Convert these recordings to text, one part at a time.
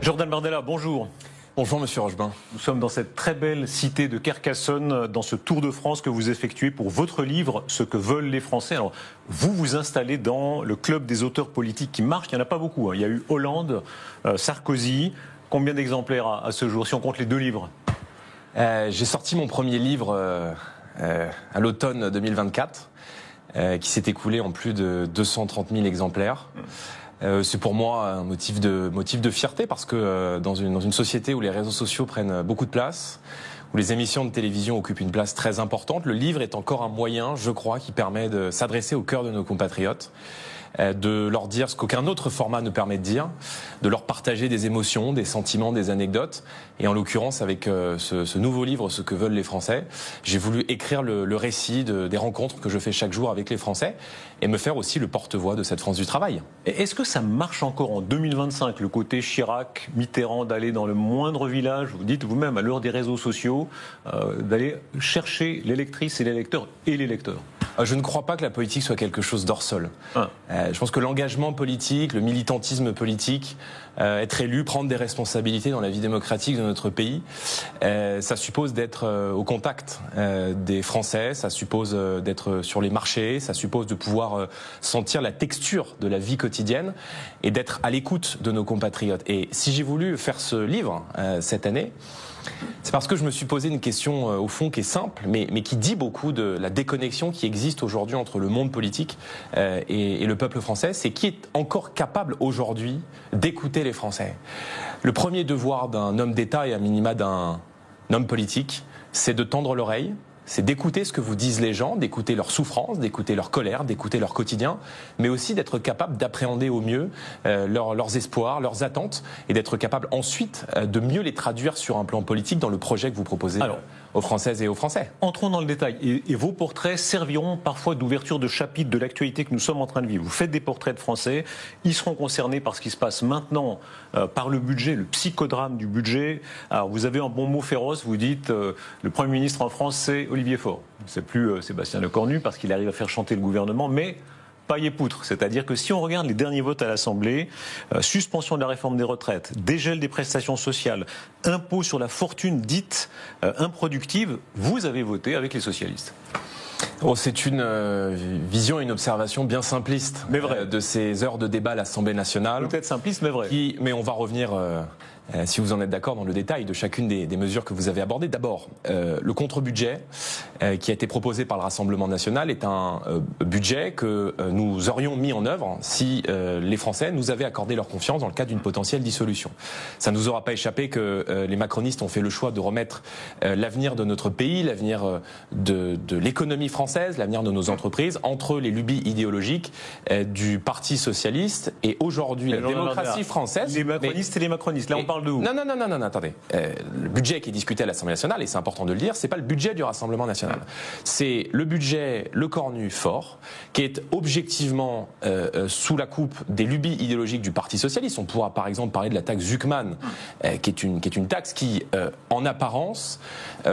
Jordan Bardella, bonjour. Bonjour Monsieur Rochebin. Nous sommes dans cette très belle cité de Carcassonne, dans ce tour de France que vous effectuez pour votre livre « Ce que veulent les Français ». Alors, vous vous installez dans le club des auteurs politiques qui marche. Il n'y en a pas beaucoup. Il y a eu Hollande, Sarkozy. Combien d'exemplaires à ce jour, si on compte les deux livres? J'ai sorti mon premier livre à l'automne 2024, qui s'est écoulé en plus de 230 000 exemplaires. C'est pour moi un motif de fierté parce que dans une société où les réseaux sociaux prennent beaucoup de place, où les émissions de télévision occupent une place très importante, le livre est encore un moyen, je crois, qui permet de s'adresser au cœur de nos compatriotes, de leur dire ce qu'aucun autre format ne permet de dire, de leur partager des émotions, des sentiments, des anecdotes. Et en l'occurrence, avec ce nouveau livre, Ce que veulent les Français, j'ai voulu écrire le récit des rencontres que je fais chaque jour avec les Français et me faire aussi le porte-voix de cette France du travail. Et est-ce que ça marche encore en 2025, le côté Chirac, Mitterrand, d'aller dans le moindre village, vous dites vous-même à l'heure des réseaux sociaux, d'aller chercher les lectrices et les lecteurs et les lecteurs? Je ne crois pas que la politique soit quelque chose d'hors sol. Je pense que l'engagement politique, le militantisme politique, être élu, prendre des responsabilités dans la vie démocratique de notre pays, ça suppose d'être au contact des Français, ça suppose d'être sur les marchés, ça suppose de pouvoir sentir la texture de la vie quotidienne et d'être à l'écoute de nos compatriotes. Et si j'ai voulu faire ce livre cette année, c'est parce que je me suis posé une question au fond qui est simple, mais qui dit beaucoup de la déconnexion qui existe aujourd'hui entre le monde politique et le peuple français. C'est qui est encore capable aujourd'hui d'écouter les Français. Le premier devoir d'un homme d'État et à minima d'un homme politique, c'est de tendre l'oreille, c'est d'écouter ce que vous disent les gens, d'écouter leurs souffrances, d'écouter leur colère, d'écouter leur quotidien, mais aussi d'être capable d'appréhender au mieux leurs espoirs, leurs attentes, et d'être capable ensuite de mieux les traduire sur un plan politique dans le projet que vous proposez aux Françaises et aux Français. Entrons dans le détail. Et vos portraits serviront parfois d'ouverture de chapitre de l'actualité que nous sommes en train de vivre. Vous faites des portraits de Français, ils seront concernés par ce qui se passe maintenant, par le budget, le psychodrame du budget. Alors vous avez un bon mot féroce, vous dites le Premier ministre en France, c'est Olivier Faure. C'est plus Sébastien Lecornu parce qu'il arrive à faire chanter le gouvernement, mais paille et poutre. C'est-à-dire que si on regarde les derniers votes à l'Assemblée, suspension de la réforme des retraites, dégel des prestations sociales, impôt sur la fortune dite improductive, vous avez voté avec les socialistes. Oh, c'est une vision et une observation bien simpliste mais vrai. De ces heures de débat à l'Assemblée nationale. Peut-être simpliste, mais vrai. Mais on va revenir, si vous en êtes d'accord, dans le détail de chacune des mesures que vous avez abordées. D'abord, le contre-budget qui a été proposé par le Rassemblement national est un budget que nous aurions mis en œuvre si les Français nous avaient accordé leur confiance dans le cadre d'une potentielle dissolution. Ça ne nous aura pas échappé que les macronistes ont fait le choix de remettre l'avenir de notre pays, l'avenir de l'économie française, l'avenir de nos entreprises, entre les lubies idéologiques du Parti socialiste et aujourd'hui la démocratie française. Les macronistes et les macronistes, là on parle de où? Non, attendez. Le budget qui est discuté à l'Assemblée nationale, et c'est important de le dire, c'est pas le budget du Rassemblement national. C'est le budget Lecornu-Faure, qui est objectivement sous la coupe des lubies idéologiques du Parti socialiste. On pourra par exemple parler de la taxe Zuckman, qui est une taxe qui, en apparence,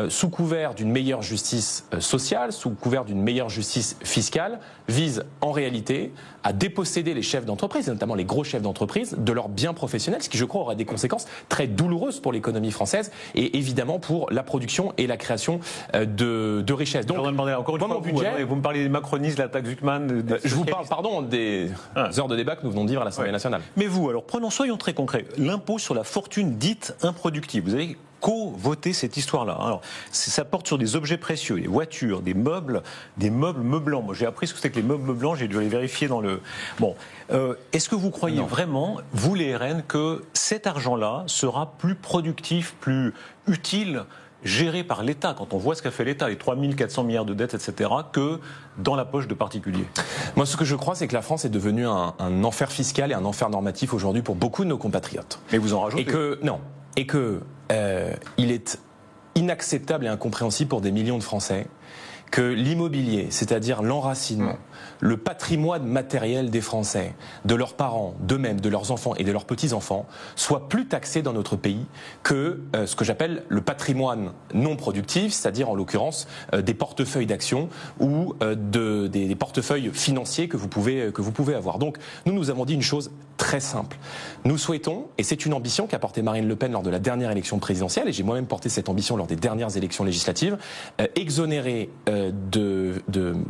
sous couvert d'une meilleure justice sociale, sous couvert d'une meilleure justice fiscale, vise en réalité à déposséder les chefs d'entreprise, et notamment les gros chefs d'entreprise, de leurs biens professionnels, ce qui, je crois, aura des conséquences très douloureuses pour l'économie française et évidemment pour la production et la création de richesses. Donc, encore une fois, vous me parlez des macronistes, de la taxe Zuckman. Je vous parle, pardon, des heures de débat que nous venons de vivre à l'Assemblée nationale. Mais vous, alors soyons très concrets. L'impôt sur la fortune dite improductive. Vous avez co-voté cette histoire-là. Alors, ça porte sur des objets précieux, des voitures, des meubles meublants. Moi, j'ai appris ce que c'était que les meubles meublants, j'ai dû les vérifier dans le... Bon, est-ce que vous croyez vraiment, vous les RN, que cet argent-là sera plus productif, plus utile, géré par l'État, quand on voit ce qu'a fait l'État, les 3 400 milliards de dettes, etc., que dans la poche de particuliers? Moi, ce que je crois, c'est que la France est devenue un enfer fiscal et un enfer normatif aujourd'hui pour beaucoup de nos compatriotes. Mais vous en rajoutez. Et que il est inacceptable et incompréhensible pour des millions de Français que l'immobilier, c'est-à-dire l'enracinement, le patrimoine matériel des Français, de leurs parents, d'eux-mêmes, de leurs enfants et de leurs petits-enfants, soit plus taxé dans notre pays que ce que j'appelle le patrimoine non productif, c'est-à-dire en l'occurrence des portefeuilles d'actions ou des portefeuilles financiers que vous pouvez avoir. Donc nous avons dit une chose très très simple. Nous souhaitons, et c'est une ambition qu'a portée Marine Le Pen lors de la dernière élection présidentielle, et j'ai moi-même porté cette ambition lors des dernières élections législatives, exonérer de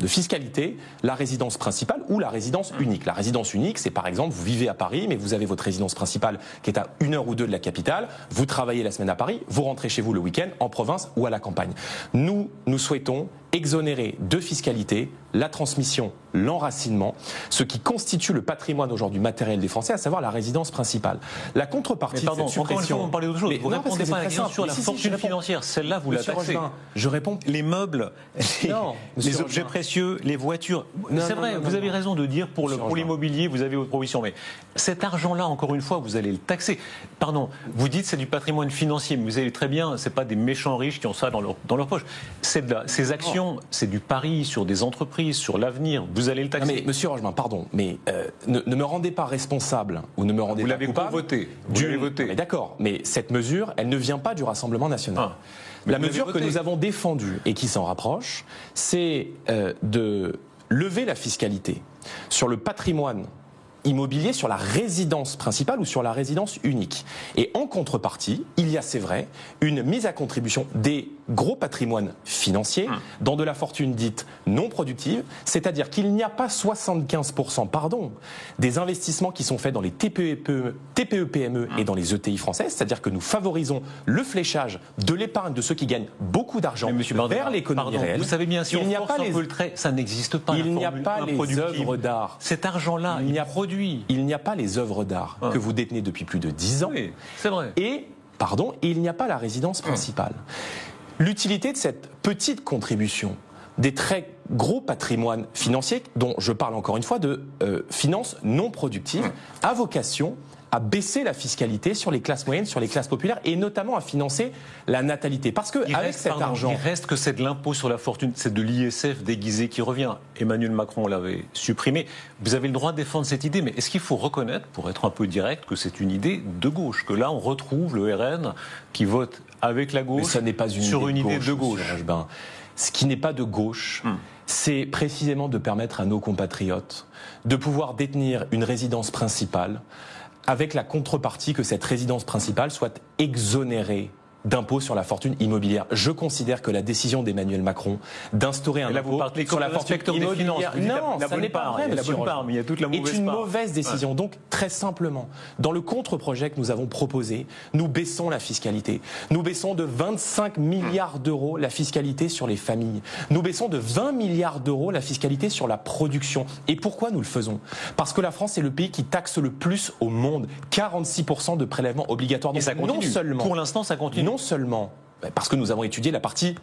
fiscalité la résidence principale ou la résidence unique. La résidence unique, c'est par exemple, vous vivez à Paris, mais vous avez votre résidence principale qui est à 1 heure ou 2 de la capitale, vous travaillez la semaine à Paris, vous rentrez chez vous le week-end en province ou à la campagne. Nous souhaitons exonérer de fiscalité la transmission, l'enracinement, ce qui constitue le patrimoine aujourd'hui matériel des Français, à savoir la résidence principale. La contrepartie de cette suppression... on parlait d'autre chose. Vous répondez pas à la question sur la fortune financière. Celle-là, vous la taxez. Je réponds. Les meubles, les objets précieux, les voitures. C'est vrai, vous avez raison de dire pour l'immobilier, vous avez votre provision. Mais cet argent-là, encore une fois, vous allez le taxer. Pardon, vous dites c'est du patrimoine financier, mais vous savez très bien, c'est pas des méchants riches qui ont ça dans leur poche. Ces actions, c'est du pari sur des entreprises, sur l'avenir. Vous allez le taxer. Non mais Monsieur Rochemain, pardon, mais ne me rendez pas responsable ou ne me rendez pas coupable. Vous l'avez voté. D'accord, mais cette mesure, elle ne vient pas du Rassemblement national. La mesure que nous avons défendue et qui s'en rapproche, c'est de lever la fiscalité sur le patrimoine immobilier, sur la résidence principale ou sur la résidence unique. Et en contrepartie, il y a, c'est vrai, une mise à contribution des gros patrimoines financiers dans de la fortune dite non productive, c'est-à-dire qu'il n'y a pas 75%, des investissements qui sont faits dans les TPE-PME et dans les ETI françaises, c'est-à-dire que nous favorisons le fléchage de l'épargne de ceux qui gagnent beaucoup d'argent vers l'économie réelle. Vous savez bien, si on force un peu le trait, ça n'existe pas. Il n'y a pas les œuvres d'art. Cet argent-là, il n'y a pas les œuvres d'art que vous détenez depuis plus de 10 ans. Oui, c'est vrai. Et il n'y a pas la résidence principale. L'utilité de cette petite contribution des très gros patrimoines financiers, dont je parle encore une fois de finances non productives, a vocation à baisser la fiscalité sur les classes moyennes, sur les classes populaires, et notamment à financer la natalité. Parce que avec cet argent... Il reste que c'est de l'impôt sur la fortune, c'est de l'ISF déguisé qui revient. Emmanuel Macron l'avait supprimé. Vous avez le droit de défendre cette idée, mais est-ce qu'il faut reconnaître, pour être un peu direct, que c'est une idée de gauche, que là on retrouve le RN qui vote avec la gauche sur une idée de gauche. Ce qui n'est pas de gauche, c'est précisément de permettre à nos compatriotes de pouvoir détenir une résidence principale avec la contrepartie que cette résidence principale soit exonérée d'impôt sur la fortune immobilière. Je considère que la décision d'Emmanuel Macron d'instaurer un impôt sur la fortune immobilière, ça n'est pas vrai, monsieur Rochemain, est une mauvaise décision. Donc, très simplement, dans le contre-projet que nous avons proposé, nous baissons la fiscalité. Nous baissons de 25 milliards d'euros la fiscalité sur les familles. Nous baissons de 20 milliards d'euros la fiscalité sur la production. Et pourquoi nous le faisons? Parce que la France est le pays qui taxe le plus au monde. 46% de prélèvements obligatoires. Donc, et ça continue. Non seulement, pour l'instant, ça continue. Non seulement parce que nous avons étudié la partie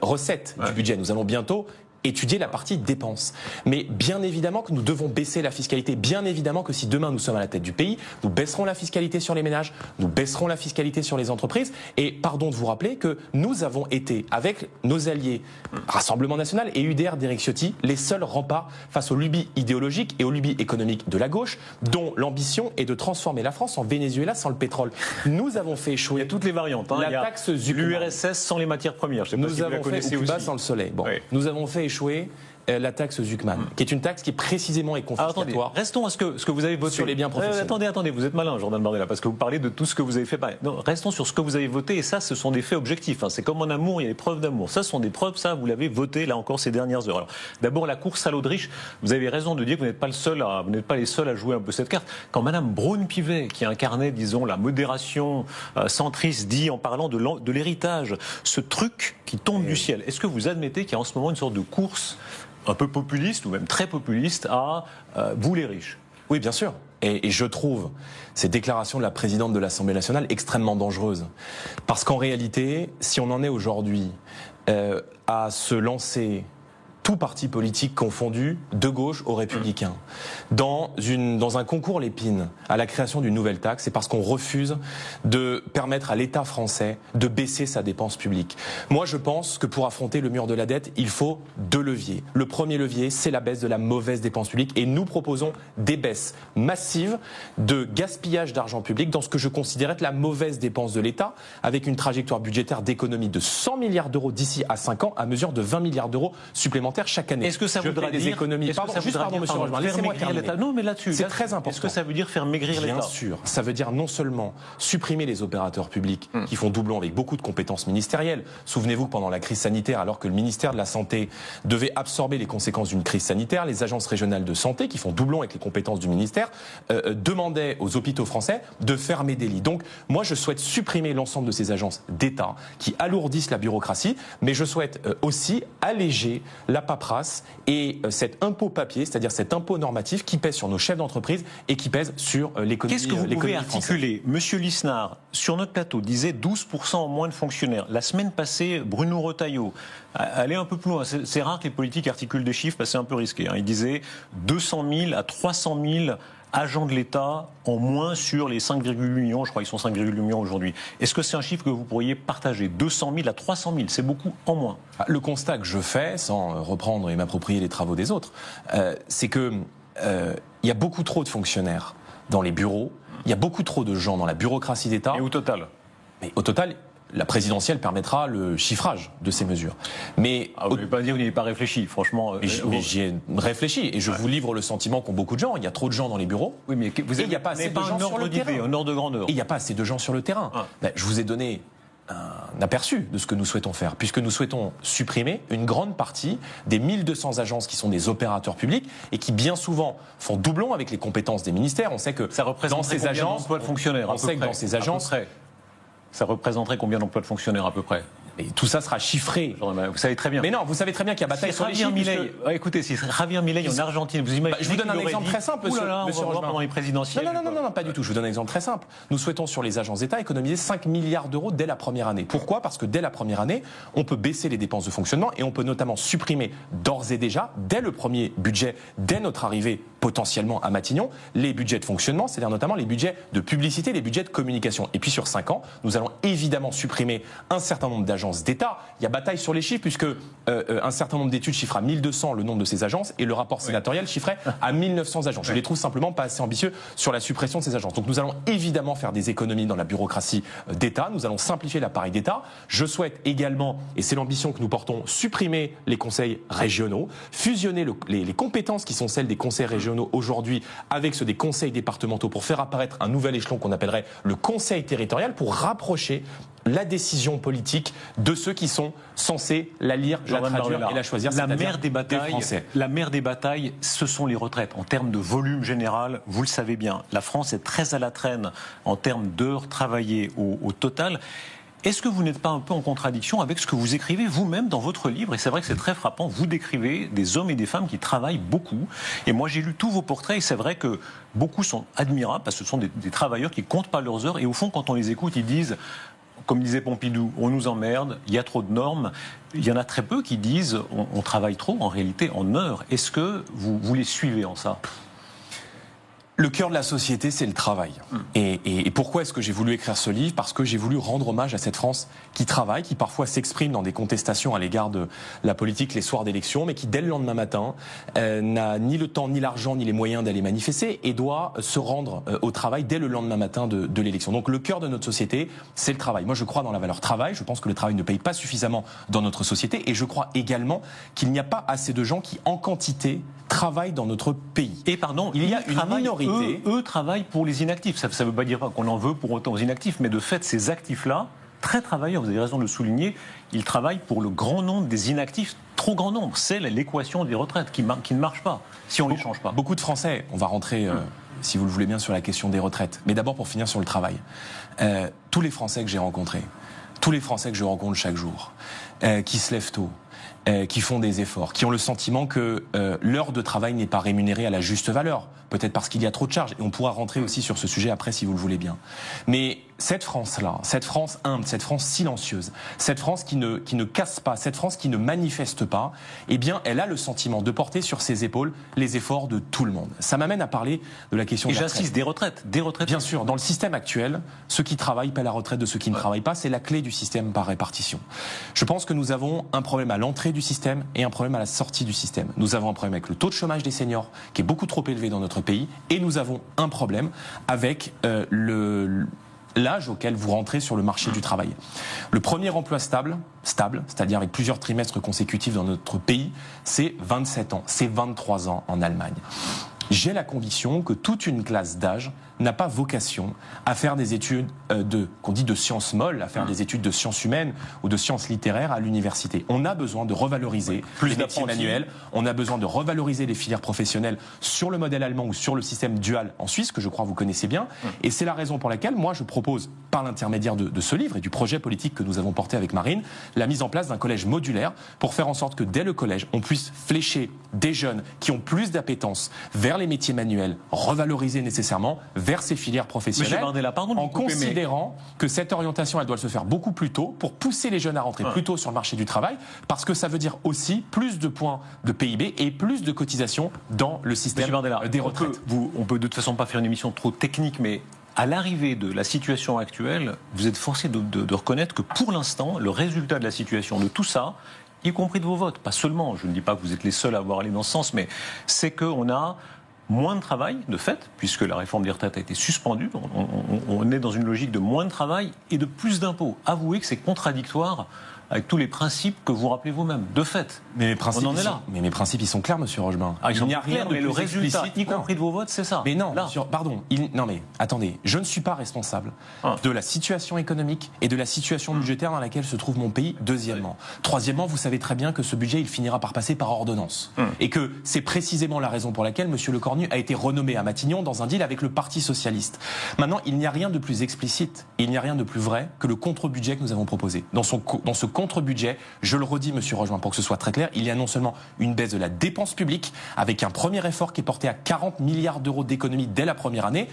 recette du budget, nous allons bientôt étudier la partie dépenses. Mais bien évidemment que nous devons baisser la fiscalité. Bien évidemment que si demain nous sommes à la tête du pays, nous baisserons la fiscalité sur les ménages, nous baisserons la fiscalité sur les entreprises. Et pardon de vous rappeler que nous avons été, avec nos alliés Rassemblement National et UDR d'Éric Ciotti, les seuls remparts face aux lubies idéologiques et aux lubies économiques de la gauche, dont l'ambition est de transformer la France en Venezuela sans le pétrole. Nous avons fait échouer... Il y a toutes les variantes. La taxe Zucman. L'URSS sans les matières premières. Je sais pas nous si avons vous la fait Cuba sans le soleil. Bon, oui. Nous avons fait échouer la taxe Zucman, qui est une taxe qui précisément est confiscatoire. Attendez, restons à ce que vous avez voté. Sur les biens professionnels. Attendez, vous êtes malin, Jordan Bardella, parce que vous parlez de tout ce que vous avez fait. Non, restons sur ce que vous avez voté, et ça, ce sont des faits objectifs. C'est comme en amour, il y a des preuves d'amour. Ça, ce sont des preuves, ça, vous l'avez voté, là encore, ces dernières heures. Alors, d'abord, la course à l'Autriche, vous avez raison de dire que vous n'êtes pas les seuls à jouer un peu cette carte. Quand Madame Braun-Pivet, qui incarnait, disons, la modération centriste, dit, en parlant de l'héritage, ce truc qui tombe du ciel, est-ce que vous admettez qu'il y a en ce moment une sorte de course un peu populiste, ou même très populiste, à vous les riches? Oui, bien sûr. Et je trouve ces déclarations de la présidente de l'Assemblée nationale extrêmement dangereuses. Parce qu'en réalité, si on en est aujourd'hui à se lancer, tout parti politique confondu, de gauche aux républicains, dans un concours Lépine à la création d'une nouvelle taxe, c'est parce qu'on refuse de permettre à l'État français de baisser sa dépense publique. Moi, je pense que pour affronter le mur de la dette, il faut 2 leviers. Le premier levier, c'est la baisse de la mauvaise dépense publique, et nous proposons des baisses massives de gaspillage d'argent public dans ce que je considère être la mauvaise dépense de l'État, avec une trajectoire budgétaire d'économie de 100 milliards d'euros d'ici à 5 ans, à mesure de 20 milliards d'euros supplémentaires supplémentaires chaque année. Est-ce que ça voudra dire des économies? Pardon, monsieur Rochemarin, laissez-moi terminer. Non, mais là-dessus, c'est très important. Est-ce que ça veut dire faire maigrir l'État? Bien sûr. Ça veut dire non seulement supprimer les opérateurs publics qui font doublon avec beaucoup de compétences ministérielles. Souvenez-vous que pendant la crise sanitaire, alors que le ministère de la Santé devait absorber les conséquences d'une crise sanitaire, les agences régionales de santé, qui font doublon avec les compétences du ministère, demandaient aux hôpitaux français de fermer des lits. Donc, moi, je souhaite supprimer l'ensemble de ces agences d'État qui alourdissent la bureaucratie, mais je souhaite aussi alléger la paperasse et cet impôt papier, c'est-à-dire cet impôt normatif qui pèse sur nos chefs d'entreprise et qui pèse sur l'économie française. Qu'est-ce que vous pouvez articuler? Monsieur Lisnard, sur notre plateau, disait 12% en moins de fonctionnaires. La semaine passée, Bruno Retailleau allait un peu plus loin. C'est rare que les politiques articulent des chiffres, parce que c'est un peu risqué. Il disait 200 000 à 300 000 agents de l'État en moins sur les 5,8 millions, je crois qu'ils sont 5,8 millions aujourd'hui. Est-ce que c'est un chiffre que vous pourriez partager? 200 000 à 300 000, c'est beaucoup en moins. Le constat que je fais, sans reprendre et m'approprier les travaux des autres, c'est que il y a beaucoup trop de fonctionnaires dans les bureaux, il y a beaucoup trop de gens dans la bureaucratie d'État. Et au total? Mais au total, la présidentielle permettra le chiffrage de ces mesures. Mais vous ne pouvez pas dire que vous n'y avez pas réfléchi, franchement. Mais j'y ai réfléchi et je vous livre le sentiment qu'ont beaucoup de gens. Il y a trop de gens dans les bureaux. Oui, mais vous il n'y a pas assez de gens sur le terrain. Un ordre de grandeur. Et il n'y a pas assez de gens sur le terrain. Je vous ai donné un aperçu de ce que nous souhaitons faire, puisque nous souhaitons supprimer une grande partie des 1200 agences qui sont des opérateurs publics et qui bien souvent font doublon avec les compétences des ministères. On sait que ça représente dans ces agences, de fonctionnaires. On sait que dans ces agences, ça représenterait combien d'emplois de fonctionnaires à peu près? Et tout ça sera chiffré. Vous savez très bien. Mais non, vous savez très bien qu'il y a bataille sur les chiffres. Écoutez, si Javier Milei en Argentine, vous imaginez... Je vous donne un exemple très simple, monsieur Rochemarin. Pendant les présidentielles. Non, pas du tout. Je vous donne un exemple très simple. Nous souhaitons sur les agences d'État économiser 5 milliards d'euros dès la première année. Pourquoi? Parce que dès la première année, on peut baisser les dépenses de fonctionnement et on peut notamment supprimer d'ores et déjà, dès le premier budget, dès notre arrivée potentiellement à Matignon, les budgets de fonctionnement, c'est-à-dire notamment les budgets de publicité, les budgets de communication. Et puis sur 5 ans, nous allons évidemment supprimer un certain nombre d'agences d'État. Il y a bataille sur les chiffres puisque un certain nombre d'études chiffrent à 1200 le nombre de ces agences et le rapport sénatorial chiffrait à 1900 agences. Je les trouve simplement pas assez ambitieux sur la suppression de ces agences. Donc nous allons évidemment faire des économies dans la bureaucratie d'État. Nous allons simplifier l'appareil d'État. Je souhaite également, et c'est l'ambition que nous portons, supprimer les conseils régionaux, fusionner les compétences qui sont celles des conseils régionaux aujourd'hui avec ceux des conseils départementaux pour faire apparaître un nouvel échelon qu'on appellerait le conseil territorial pour rapprocher la décision politique de ceux qui sont censés la lire, la traduire et la choisir. La mère des batailles, ce sont les retraites. En termes de volume général, vous le savez bien, la France est très à la traîne en termes d'heures travaillées au total. Est-ce que vous n'êtes pas un peu en contradiction avec ce que vous écrivez vous-même dans votre livre? Et c'est vrai que c'est très frappant, vous décrivez des hommes et des femmes qui travaillent beaucoup. Et moi j'ai lu tous vos portraits et c'est vrai que beaucoup sont admirables parce que ce sont des travailleurs qui ne comptent pas leurs heures. Et au fond, quand on les écoute, ils disent... Comme disait Pompidou, on nous emmerde, il y a trop de normes. Il y en a très peu qui disent on travaille trop, en réalité, en heures. Est-ce que vous les suivez en ça? Le cœur de la société, c'est le travail. Et pourquoi est-ce que j'ai voulu écrire ce livre? Parce que j'ai voulu rendre hommage à cette France qui travaille, qui parfois s'exprime dans des contestations à l'égard de la politique les soirs d'élection, mais qui, dès le lendemain matin, n'a ni le temps, ni l'argent, ni les moyens d'aller manifester et doit se rendre au travail dès le lendemain matin de l'élection. Donc le cœur de notre société, c'est le travail. Moi, je crois dans la valeur travail. Je pense que le travail ne paye pas suffisamment dans notre société. Et je crois également qu'il n'y a pas assez de gens qui, en quantité, travaillent dans notre pays. Et pardon, il y a une minorité. Eux travaillent pour les inactifs. Ça ne veut pas dire qu'on en veut pour autant aux inactifs, mais de fait, ces actifs-là, très travailleurs, vous avez raison de le souligner, ils travaillent pour le grand nombre des inactifs, trop grand nombre. C'est l'équation des retraites qui ne marche pas, si on ne les change pas. Beaucoup de Français, on va rentrer, si vous le voulez bien, sur la question des retraites. Mais d'abord, pour finir sur le travail. Tous les Français que j'ai rencontrés, tous les Français que je rencontre chaque jour, qui se lèvent tôt, qui font des efforts, qui ont le sentiment que l'heure de travail n'est pas rémunérée à la juste valeur, peut-être parce qu'il y a trop de charges, et on pourra rentrer aussi sur ce sujet après si vous le voulez bien. Mais cette France-là, cette France humble, cette France silencieuse, cette France qui ne casse pas, cette France qui ne manifeste pas, eh bien, elle a le sentiment de porter sur ses épaules les efforts de tout le monde. Ça m'amène à parler de la question de la retraite. Et j'insiste, des retraites. Bien sûr, dans le système actuel, ceux qui travaillent paient la retraite de ceux qui ne travaillent pas, c'est la clé du système par répartition. Je pense que nous avons un problème à l'entrée du système et un problème à la sortie du système. Nous avons un problème avec le taux de chômage des seniors, qui est beaucoup trop élevé dans notre pays, et nous avons un problème avec l'âge auquel vous rentrez sur le marché du travail. Le premier emploi stable, c'est-à-dire avec plusieurs trimestres consécutifs dans notre pays, c'est 27 ans, c'est 23 ans en Allemagne. J'ai la conviction que toute une classe d'âge n'a pas vocation à faire des études qu'on dit de sciences molles, à faire des études de sciences humaines ou de sciences littéraires à l'université. On a besoin de revaloriser les métiers manuels, on a besoin de revaloriser les filières professionnelles sur le modèle allemand ou sur le système dual en Suisse, que je crois vous connaissez bien. Et c'est la raison pour laquelle moi je propose, par l'intermédiaire de ce livre et du projet politique que nous avons porté avec Marine, la mise en place d'un collège modulaire pour faire en sorte que dès le collège, on puisse flécher des jeunes qui ont plus d'appétence vers les métiers manuels, revaloriser nécessairement vers ces filières professionnelles, en considérant que cette orientation, elle doit se faire beaucoup plus tôt pour pousser les jeunes à rentrer plus tôt sur le marché du travail, parce que ça veut dire aussi plus de points de PIB et plus de cotisations dans le système des retraites. On peut de toute façon pas faire une émission trop technique, mais à l'arrivée de la situation actuelle, vous êtes forcé de reconnaître que pour l'instant, le résultat de la situation, de tout ça, y compris de vos votes, pas seulement, je ne dis pas que vous êtes les seuls à avoir allé dans ce sens, mais c'est qu'on a moins de travail, de fait, puisque la réforme des retraites a été suspendue. On est dans une logique de moins de travail et de plus d'impôts. Avouez que c'est contradictoire avec tous les principes que vous rappelez vous-même, de fait. Mais mes principes, on en est là. Mais mes principes, ils sont clairs, monsieur Rochemain. Il n'y a rien de plus résultat, explicite, y compris de vos votes, c'est ça. Mais non, non mais attendez, je ne suis pas responsable de la situation économique et de la situation budgétaire dans laquelle se trouve mon pays, deuxièmement. Troisièmement, vous savez très bien que ce budget, il finira par passer par ordonnance. Et que c'est précisément la raison pour laquelle monsieur Lecornu a été renommé à Matignon dans un deal avec le Parti Socialiste. Maintenant, il n'y a rien de plus explicite, et il n'y a rien de plus vrai que le contre-budget que nous avons proposé. Dans ce contre-budget, je le redis, monsieur Rochemain, pour que ce soit très clair, il y a non seulement une baisse de la dépense publique, avec un premier effort qui est porté à 40 milliards d'euros d'économies dès la première année.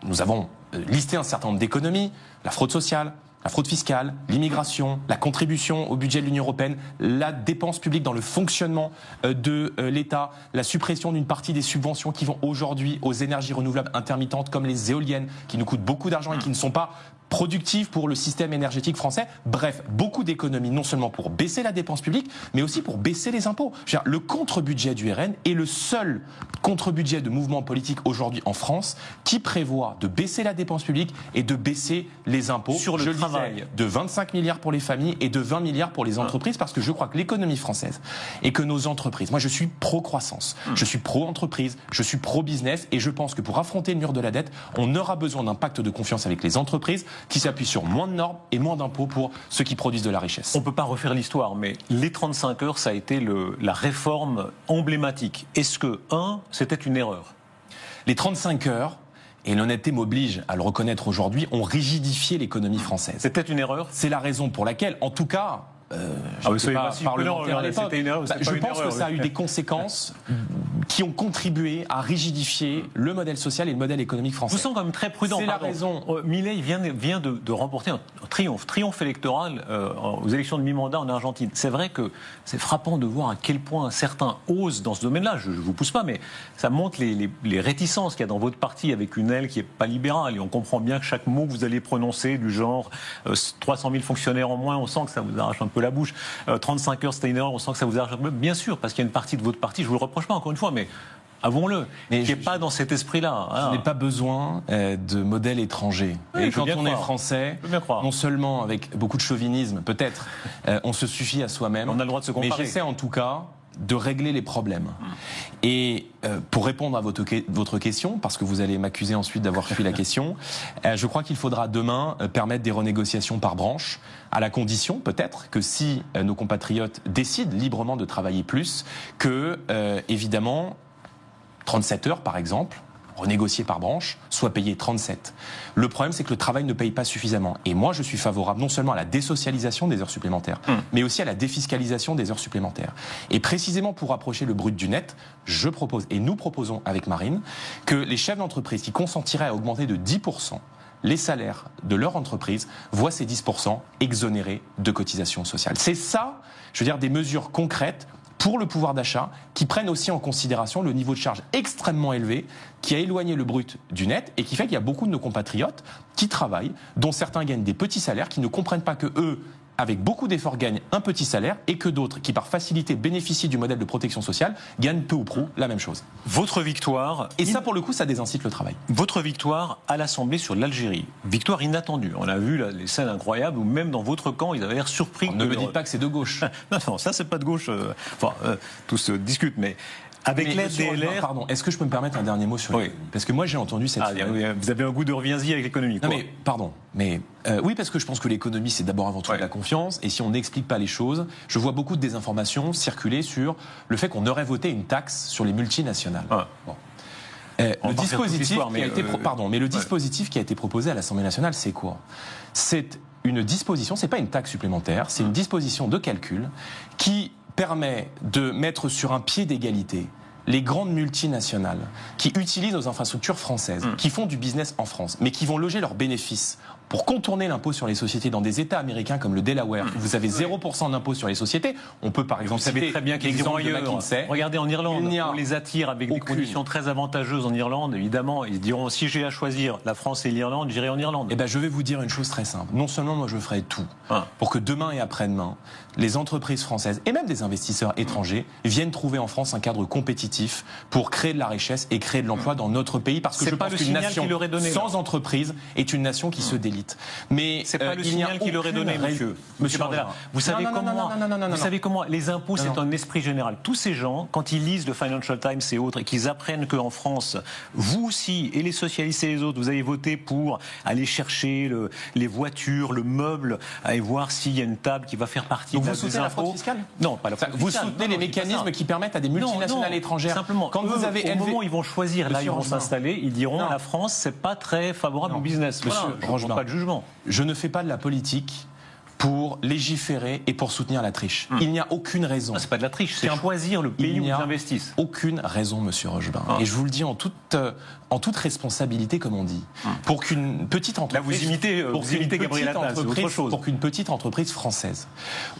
Nous avons listé un certain nombre d'économies, la fraude sociale, la fraude fiscale, l'immigration, la contribution au budget de l'Union européenne, la dépense publique dans le fonctionnement de l'État, la suppression d'une partie des subventions qui vont aujourd'hui aux énergies renouvelables intermittentes comme les éoliennes, qui nous coûtent beaucoup d'argent et qui ne sont pas productive pour le système énergétique français. Bref, beaucoup d'économies, non seulement pour baisser la dépense publique, mais aussi pour baisser les impôts. Le contre-budget du RN est le seul contre-budget de mouvement politique aujourd'hui en France qui prévoit de baisser la dépense publique et de baisser les impôts. Sur le travail. De 25 milliards pour les familles et de 20 milliards pour les entreprises, parce que je crois que l'économie française et que nos entreprises, moi je suis pro-croissance, je suis pro-entreprise, je suis pro-business, et je pense que pour affronter le mur de la dette, on aura besoin d'un pacte de confiance avec les entreprises qui s'appuie sur moins de normes et moins d'impôts pour ceux qui produisent de la richesse. On ne peut pas refaire l'histoire, mais les 35 heures, ça a été la réforme emblématique. Est-ce que, c'était une erreur ? Les 35 heures, et l'honnêteté m'oblige à le reconnaître aujourd'hui, ont rigidifié l'économie française. C'était une erreur ? C'est la raison pour laquelle, en tout cas... je pense que ça a eu des conséquences qui ont contribué à rigidifier le modèle social et le modèle économique français. Vous sentez quand même très prudent. C'est la raison. Milei vient de remporter un triomphe électoral aux élections de mi-mandat en Argentine. C'est vrai que c'est frappant de voir à quel point certains osent dans ce domaine-là. Je ne vous pousse pas, mais ça montre les réticences qu'il y a dans votre parti avec une aile qui n'est pas libérale. Et on comprend bien que chaque mot que vous allez prononcer, du genre 300 000 fonctionnaires en moins, on sent que ça vous arrache un peu la bouche. 35 heures, c'était une erreur, on sent que ça vous arrache un peu. Bien sûr, parce qu'il y a une partie de votre parti, je ne vous le reproche pas encore une fois, mais avouons-le, qui n'est pas dans cet esprit-là. Je n'ai pas besoin de modèles étrangers. Oui, et quand on est français, non seulement avec beaucoup de chauvinisme, peut-être, on se suffit à soi-même. On a le droit de se comparer. Mais j'essaie en tout cas de régler les problèmes. Et pour répondre à votre question, parce que vous allez m'accuser ensuite d'avoir fui la question, je crois qu'il faudra demain permettre des renégociations par branche, à la condition peut-être que si nos compatriotes décident librement de travailler plus, que évidemment 37 heures par exemple, renégocié par branche, soit payé 37. Le problème, c'est que le travail ne paye pas suffisamment. Et moi, je suis favorable non seulement à la désocialisation des heures supplémentaires, mais aussi à la défiscalisation des heures supplémentaires. Et précisément pour rapprocher le brut du net, je propose, et nous proposons avec Marine, que les chefs d'entreprise qui consentiraient à augmenter de 10% les salaires de leur entreprise voient ces 10% exonérés de cotisations sociales. C'est ça, je veux dire, des mesures concrètes pour le pouvoir d'achat, qui prennent aussi en considération le niveau de charge extrêmement élevé qui a éloigné le brut du net et qui fait qu'il y a beaucoup de nos compatriotes qui travaillent, dont certains gagnent des petits salaires, qui ne comprennent pas que eux, avec beaucoup d'efforts, gagnent un petit salaire et que d'autres, qui par facilité bénéficient du modèle de protection sociale, gagnent peu ou prou la même chose. Votre victoire... Et ça, pour le coup, ça désincite le travail. Votre victoire à l'Assemblée sur l'Algérie. Victoire inattendue. On a vu là, les scènes incroyables où même dans votre camp, ils avaient l'air surpris. Alors, ne me dites pas que c'est de gauche. Non, ça c'est pas de gauche. Tout se discute, mais... Avec l'aide des LR... Pardon, est-ce que je peux me permettre un dernier mot sur l'économie ? Parce que moi j'ai entendu cette... vous avez un goût de reviens-y avec l'économie. Non mais, pardon, mais oui, parce que je pense que l'économie c'est d'abord avant tout de la confiance, et si on n'explique pas les choses, je vois beaucoup de désinformations circuler sur le fait qu'on aurait voté une taxe sur les multinationales. Bon. Le dispositif qui a été proposé à l'Assemblée nationale, c'est quoi ? C'est une disposition, c'est pas une taxe supplémentaire, c'est une disposition de calcul qui permet de mettre sur un pied d'égalité les grandes multinationales qui utilisent nos infrastructures françaises, qui font du business en France, mais qui vont loger leurs bénéfices pour contourner l'impôt sur les sociétés dans des États américains comme le Delaware, où vous avez 0% d'impôt sur les sociétés. On peut par exemple citer très bien l'exemple de McKinsey. Regardez en Irlande, on les attire avec des conditions très avantageuses en Irlande. Évidemment, ils diront si j'ai à choisir la France et l'Irlande, j'irai en Irlande. Eh ben, je vais vous dire une chose très simple. Non seulement moi je ferai tout pour que demain et après-demain, les entreprises françaises et même des investisseurs étrangers viennent trouver en France un cadre compétitif pour créer de la richesse et créer de l'emploi dans notre pays, parce que je pense qu'une nation sans entreprise est une nation qui se délite. Mais c'est pas le signal qu'il aurait donné, monsieur Bardella. Vous savez comment les impôts, c'est un esprit général. Tous ces gens, quand ils lisent le Financial Times et autres, et qu'ils apprennent qu'en France, vous aussi, et les socialistes et les autres, vous avez voté pour aller chercher les voitures, le meuble, aller voir s'il y a une table qui va faire partie donc de vous soutenez la fraude fiscale ? Non, pas la fraude fiscale. Vous soutenez les mécanismes qui permettent à des multinationales étrangères. Simplement, quand vous avez au moment où ils vont choisir, là ils vont s'installer, ils diront la France, c'est pas très favorable au business. Monsieur Rochemarin, pas de jugement. Je ne fais pas de la politique pour légiférer et pour soutenir la triche. Il n'y a aucune raison. C'est pas de la triche, c'est choisir le pays où ils investissent. Aucune raison, monsieur Rochemarin. Et je vous le dis en toute responsabilité, comme on dit, pour qu'une petite entreprise, là vous imitez Gabriel Attal, c'est autre chose. Pour qu'une petite entreprise française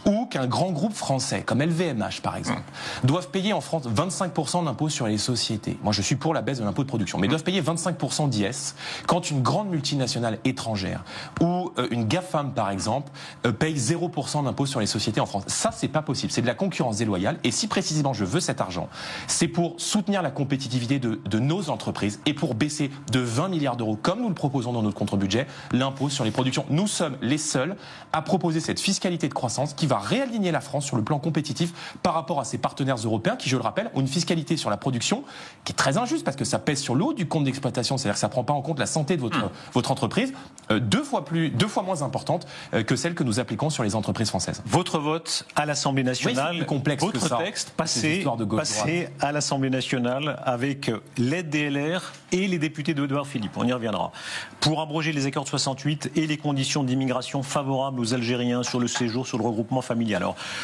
ou qu'un grand groupe français comme LVMH par exemple doivent payer en France 25% d'impôt sur les sociétés. Moi, je suis pour la baisse de l'impôt de production, mais doivent payer 25% d'IS quand une grande multinationale étrangère ou une GAFAM par exemple paye 0% d'impôt sur les sociétés en France. Ça, c'est pas possible. C'est de la concurrence déloyale. Et si précisément je veux cet argent, c'est pour soutenir la compétitivité de nos entreprises et pour baisser de 20 milliards d'euros, comme nous le proposons dans notre contre-budget, l'impôt sur les productions. Nous sommes les seuls à proposer cette fiscalité de croissance qui va réaligner la France sur le plan compétitif par rapport à ses partenaires européens qui, je le rappelle, ont une fiscalité sur la production qui est très injuste parce que ça pèse sur le haut du compte d'exploitation, c'est-à-dire que ça prend pas en compte la santé de votre entreprise, deux fois moins importante que celle que nous appliquons sur les entreprises françaises. Votre vote à l'Assemblée nationale, oui, complexe votre texte passé à l'Assemblée nationale avec l'aide des LR et les députés de Édouard Philippe, on y reviendra, pour abroger les accords de 68 et les conditions d'immigration favorables aux Algériens sur le séjour, sur le regroupement familial.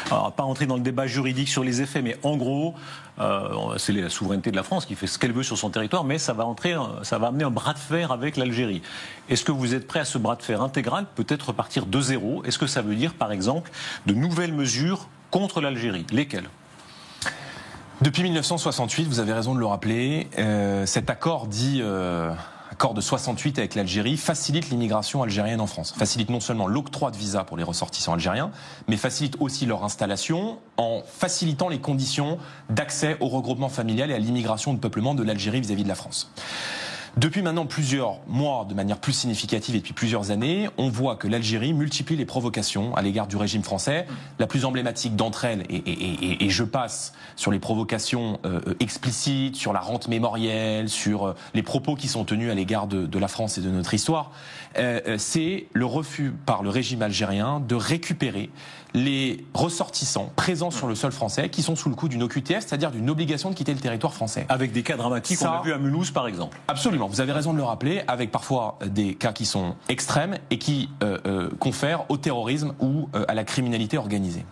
Alors pas entrer dans le débat juridique sur les effets, mais en gros, c'est la souveraineté de la France qui fait ce qu'elle veut sur son territoire, mais ça va amener un bras de fer avec l'Algérie. Est-ce que vous êtes prêt à ce bras de fer intégral, peut-être repartir de zéro ? Est-ce que ça veut dire, par exemple, de nouvelles mesures contre l'Algérie ? Lesquelles ? Depuis 1968, vous avez raison de le rappeler, cet accord dit accord de 68 avec l'Algérie facilite l'immigration algérienne en France. Facilite non seulement l'octroi de visa pour les ressortissants algériens, mais facilite aussi leur installation en facilitant les conditions d'accès au regroupement familial et à l'immigration de peuplement de l'Algérie vis-à-vis de la France. Depuis maintenant plusieurs mois, de manière plus significative et depuis plusieurs années, on voit que l'Algérie multiplie les provocations à l'égard du régime français. La plus emblématique d'entre elles, et je passe sur les provocations explicites, sur la rente mémorielle, sur les propos qui sont tenus à l'égard de la France et de notre histoire, c'est le refus par le régime algérien de récupérer les ressortissants présents sur le sol français qui sont sous le coup d'une OQTF, c'est-à-dire d'une obligation de quitter le territoire français. Avec des cas dramatiques, on a vu à Mulhouse par exemple. Absolument, vous avez raison de le rappeler, avec parfois des cas qui sont extrêmes et qui confèrent au terrorisme ou à la criminalité organisée.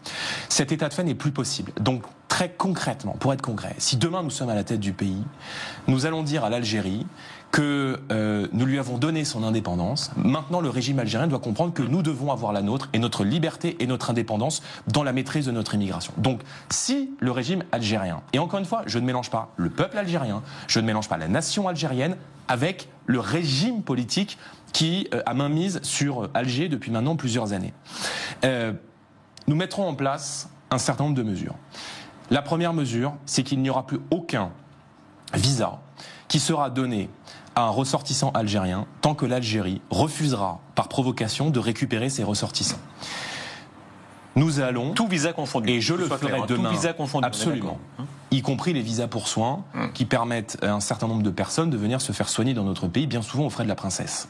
Cet état de fait n'est plus possible. Donc très concrètement, pour être concret, si demain nous sommes à la tête du pays, nous allons dire à l'Algérie que nous lui avons donné son indépendance. Maintenant, le régime algérien doit comprendre que nous devons avoir la nôtre et notre liberté et notre indépendance dans la maîtrise de notre immigration. Donc, si le régime algérien, et encore une fois, je ne mélange pas le peuple algérien, je ne mélange pas la nation algérienne avec le régime politique qui a mainmise sur Alger depuis maintenant plusieurs années. nous mettrons en place un certain nombre de mesures. La première mesure, c'est qu'il n'y aura plus aucun visa qui sera donné à un ressortissant algérien tant que l'Algérie refusera par provocation de récupérer ses ressortissants. Nous allons... Tout visa confondu. Et je le ferai demain. Tout visa confondu. Absolument. Y compris les visas pour soins qui permettent à un certain nombre de personnes de venir se faire soigner dans notre pays, bien souvent aux frais de la princesse.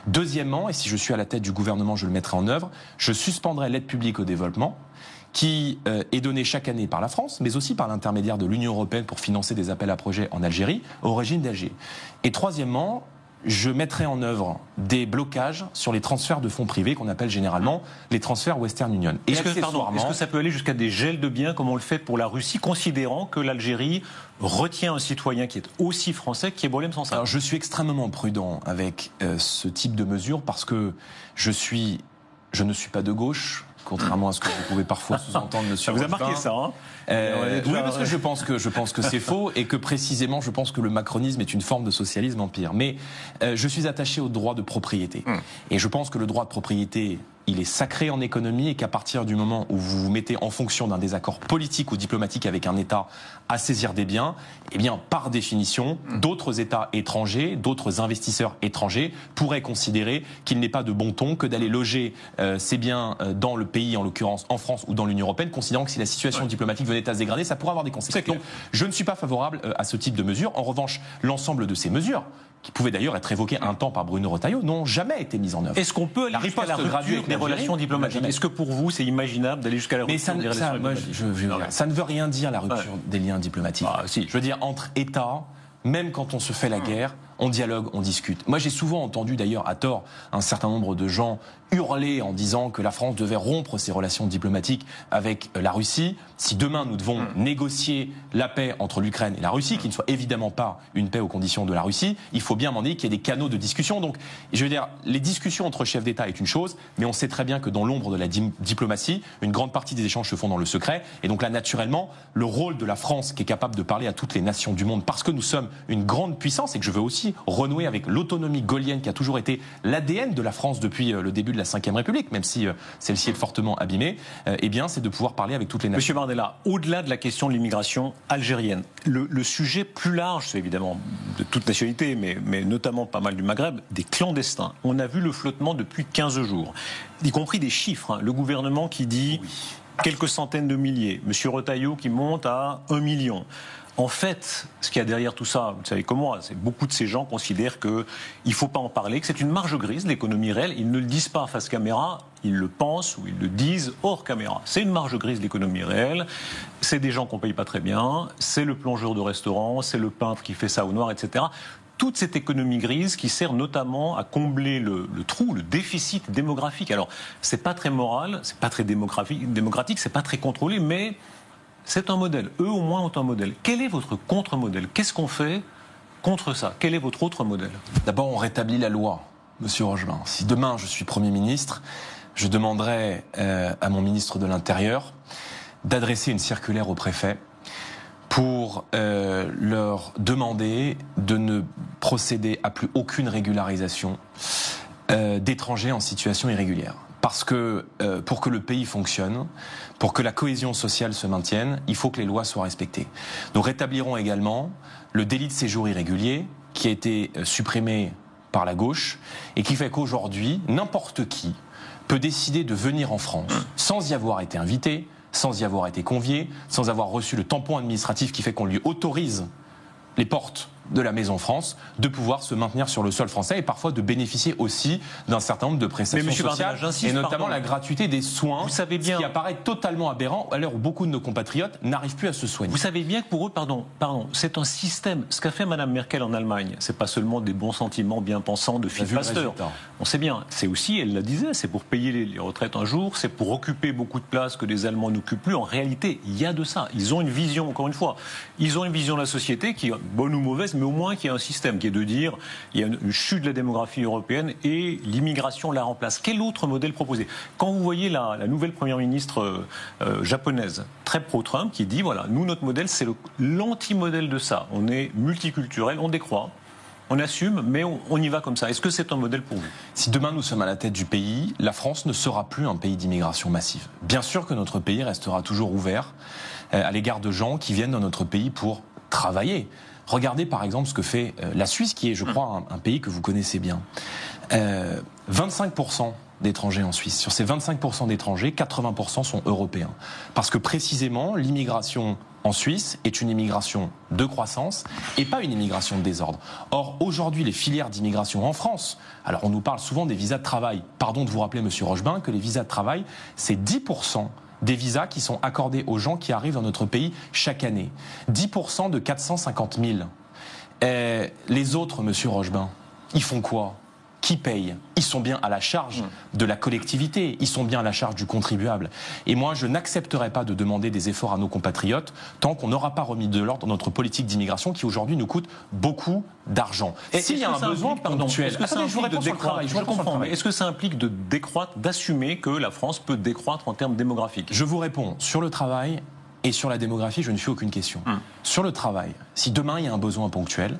Deuxièmement, et si je suis à la tête du gouvernement, je le mettrai en œuvre, je suspendrai l'aide publique au développement qui est donnée chaque année par la France, mais aussi par l'intermédiaire de l'Union européenne pour financer des appels à projets en Algérie, au régime d'Alger. Et troisièmement, je mettrai en œuvre des blocages sur les transferts de fonds privés qu'on appelle généralement les transferts Western Union. Et est-ce que ça peut aller jusqu'à des gels de biens comme on le fait pour la Russie, considérant que l'Algérie retient un citoyen qui est aussi français, qui est Boualem Sansal? Alors je suis extrêmement prudent avec ce type de mesures parce que je ne suis pas de gauche. Contrairement à ce que vous pouvez parfois sous-entendre, monsieur. Ça vous a marqué ça, hein? Oui, parce que je pense que c'est faux et que précisément, je pense que le macronisme est une forme de socialisme empire. Mais je suis attaché au droit de propriété. Et je pense que le droit de propriété, il est sacré en économie et qu'à partir du moment où vous vous mettez en fonction d'un désaccord politique ou diplomatique avec un État à saisir des biens, eh bien, par définition, d'autres États étrangers, d'autres investisseurs étrangers pourraient considérer qu'il n'est pas de bon ton que d'aller loger ces biens dans le pays, en l'occurrence en France ou dans l'Union européenne, considérant que si la situation diplomatique venait à se dégrader, ça pourrait avoir des conséquences. Donc, je ne suis pas favorable à ce type de mesures. En revanche, l'ensemble de ces mesures, qui pouvaient d'ailleurs être évoquées un temps par Bruno Retailleau, n'ont jamais été mises en œuvre. Est-ce qu'on peut aller jusqu'à la rupture des relations diplomatiques? Est-ce que pour vous, c'est imaginable d'aller jusqu'à la rupture des relations diplomatiques? Ça ne veut rien dire, la rupture des liens diplomatiques. Si. Je veux dire, entre États, même quand on se fait la guerre, on dialogue, on discute. Moi, j'ai souvent entendu d'ailleurs à tort un certain nombre de gens hurler en disant que la France devait rompre ses relations diplomatiques avec la Russie. Si demain nous devons négocier la paix entre l'Ukraine et la Russie, qui ne soit évidemment pas une paix aux conditions de la Russie, il faut bien demander qu'il y ait des canaux de discussion. Donc, je veux dire, les discussions entre chefs d'État est une chose, mais on sait très bien que dans l'ombre de la diplomatie, une grande partie des échanges se font dans le secret. Et donc là, naturellement, le rôle de la France, qui est capable de parler à toutes les nations du monde, parce que nous sommes une grande puissance et que je veux aussi renouer avec l'autonomie gaullienne qui a toujours été l'ADN de la France depuis le début de la Ve République, même si celle-ci est fortement abîmée, eh bien, c'est de pouvoir parler avec toutes les nations. Monsieur Bardella, au-delà de la question de l'immigration algérienne, le sujet plus large, c'est évidemment de toute nationalité, mais notamment pas mal du Maghreb, des clandestins. On a vu le flottement depuis 15 jours, y compris des chiffres. Hein. Le gouvernement qui dit quelques centaines de milliers, monsieur Retailleau qui monte à 1 million. En fait, ce qu'il y a derrière tout ça, vous savez comme moi, c'est beaucoup de ces gens considèrent qu'il ne faut pas en parler, que c'est une marge grise, l'économie réelle. Ils ne le disent pas face caméra, ils le pensent ou ils le disent hors caméra. C'est une marge grise, l'économie réelle. C'est des gens qu'on ne paye pas très bien, c'est le plongeur de restaurant, c'est le peintre qui fait ça au noir, etc. Toute cette économie grise qui sert notamment à combler le trou, le déficit démographique. Alors, c'est pas très moral, c'est pas très démocratique, c'est pas très contrôlé, mais c'est un modèle. Eux, au moins, ont un modèle. Quel est votre contre-modèle? Qu'est-ce qu'on fait contre ça? Quel est votre autre modèle? D'abord, on rétablit la loi, monsieur Rogelin. Si demain, je suis Premier ministre, je demanderai à mon ministre de l'Intérieur d'adresser une circulaire au préfet pour leur demander de ne procéder à plus aucune régularisation d'étrangers en situation irrégulière. Parce que pour que le pays fonctionne, pour que la cohésion sociale se maintienne, il faut que les lois soient respectées. Nous rétablirons également le délit de séjour irrégulier qui a été supprimé par la gauche et qui fait qu'aujourd'hui, n'importe qui peut décider de venir en France sans y avoir été invité, sans y avoir été convié, sans avoir reçu le tampon administratif qui fait qu'on lui autorise les portes de la Maison France, de pouvoir se maintenir sur le sol français et parfois de bénéficier aussi d'un certain nombre de prestations sociales, et notamment la gratuité des soins, vous savez bien, ce qui apparaît totalement aberrant à l'heure où beaucoup de nos compatriotes n'arrivent plus à se soigner. Vous savez bien que pour eux, c'est un système. Ce qu'a fait Mme Merkel en Allemagne, c'est pas seulement des bons sentiments bien pensants de Philippe Pasteur. On sait bien, c'est aussi, elle la disait, c'est pour payer les retraites un jour, c'est pour occuper beaucoup de places que les Allemands n'occupent plus. En réalité, il y a de ça. Ils ont une vision, encore une fois, ils ont une vision de la société qui est bonne ou mauvaise, mais au moins qu'il y a un système qui est de dire il y a une chute de la démographie européenne et l'immigration la remplace. Quel autre modèle proposer? Quand vous voyez la nouvelle première ministre japonaise, très pro-Trump, qui dit voilà, nous notre modèle c'est l'anti-modèle de ça. On est multiculturel, on décroît. on assume, mais on y va comme ça. Est-ce que c'est un modèle pour vous? Si demain nous sommes à la tête du pays, la France ne sera plus un pays d'immigration massive. Bien sûr que notre pays restera toujours ouvert à l'égard de gens qui viennent dans notre pays pour travailler. Regardez par exemple ce que fait la Suisse, qui est, je crois, un pays que vous connaissez bien. 25% d'étrangers en Suisse. Sur ces 25% d'étrangers, 80% sont européens. Parce que précisément, l'immigration en Suisse est une immigration de croissance et pas une immigration de désordre. Or, aujourd'hui, les filières d'immigration en France, alors on nous parle souvent des visas de travail. Pardon de vous rappeler, monsieur Rochebin, que les visas de travail, c'est 10% des visas qui sont accordés aux gens qui arrivent dans notre pays chaque année. 10% de 450 000. Les autres, monsieur Rochebin, ils font quoi ? Qui paye? Ils sont bien à la charge de la collectivité, ils sont bien à la charge du contribuable. Et moi, je n'accepterai pas de demander des efforts à nos compatriotes tant qu'on n'aura pas remis de l'ordre dans notre politique d'immigration qui aujourd'hui nous coûte beaucoup d'argent. Et s'il y a un besoin ponctuel, je comprends, mais est-ce que ça implique de décroître, d'assumer que la France peut décroître en termes démographiques? Je vous réponds, sur le travail et sur la démographie, je ne fais aucune question. Sur le travail, si demain il y a un besoin ponctuel,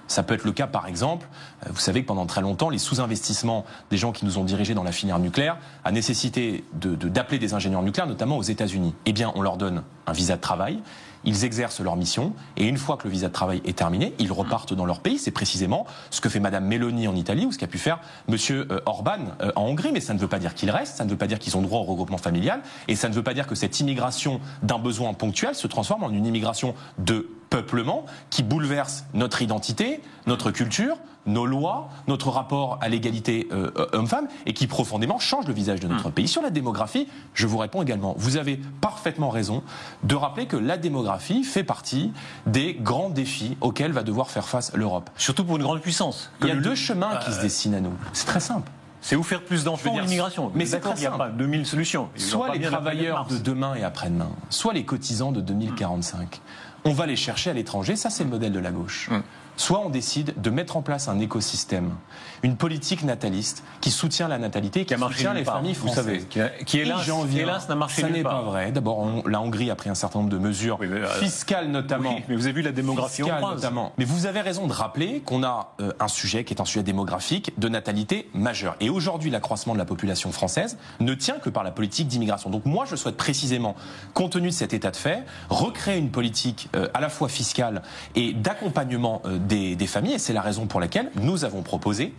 ça peut être le cas, par exemple, vous savez que pendant très longtemps, les sous-investissements des gens qui nous ont dirigés dans la filière nucléaire a nécessité d'appeler des ingénieurs nucléaires, notamment aux États-Unis. Eh bien, on leur donne un visa de travail, ils exercent leur mission, et une fois que le visa de travail est terminé, ils repartent dans leur pays. C'est précisément ce que fait Madame Meloni en Italie ou ce qu'a pu faire Monsieur Orban en Hongrie. Mais ça ne veut pas dire qu'ils restent, ça ne veut pas dire qu'ils ont droit au regroupement familial, et ça ne veut pas dire que cette immigration d'un besoin ponctuel se transforme en une immigration de peuplement qui bouleverse notre identité, notre culture, nos lois, notre rapport à l'égalité homme-femme et qui profondément change le visage de notre pays. Sur la démographie, je vous réponds également. Vous avez parfaitement raison de rappeler que la démographie fait partie des grands défis auxquels va devoir faire face l'Europe. Surtout pour une grande puissance. Il y a deux chemins qui se dessinent à nous. C'est très simple. C'est où faire plus d'enfants ou l'immigration. Mais c'est très simple. Il n'y a pas 2000 solutions. Soit les travailleurs de demain et après-demain, soit les cotisants de 2045. On va les chercher à l'étranger, ça c'est le modèle de la gauche. Soit on décide de mettre en place un écosystème, une politique nataliste qui soutient la natalité, qui soutient les familles françaises. Vous savez, qui hélas n'a marché nulle part. Ça n'est pas vrai. D'abord, la Hongrie a pris un certain nombre de mesures fiscales notamment. Oui, mais vous avez vu la démographie hongroise notamment. Mais vous avez raison de rappeler qu'on a un sujet qui est un sujet démographique de natalité majeur. Et aujourd'hui, l'accroissement de la population française ne tient que par la politique d'immigration. Donc moi, je souhaite précisément, compte tenu de cet état de fait, recréer une politique à la fois fiscale et d'accompagnement des familles, et c'est la raison pour laquelle nous avons proposé,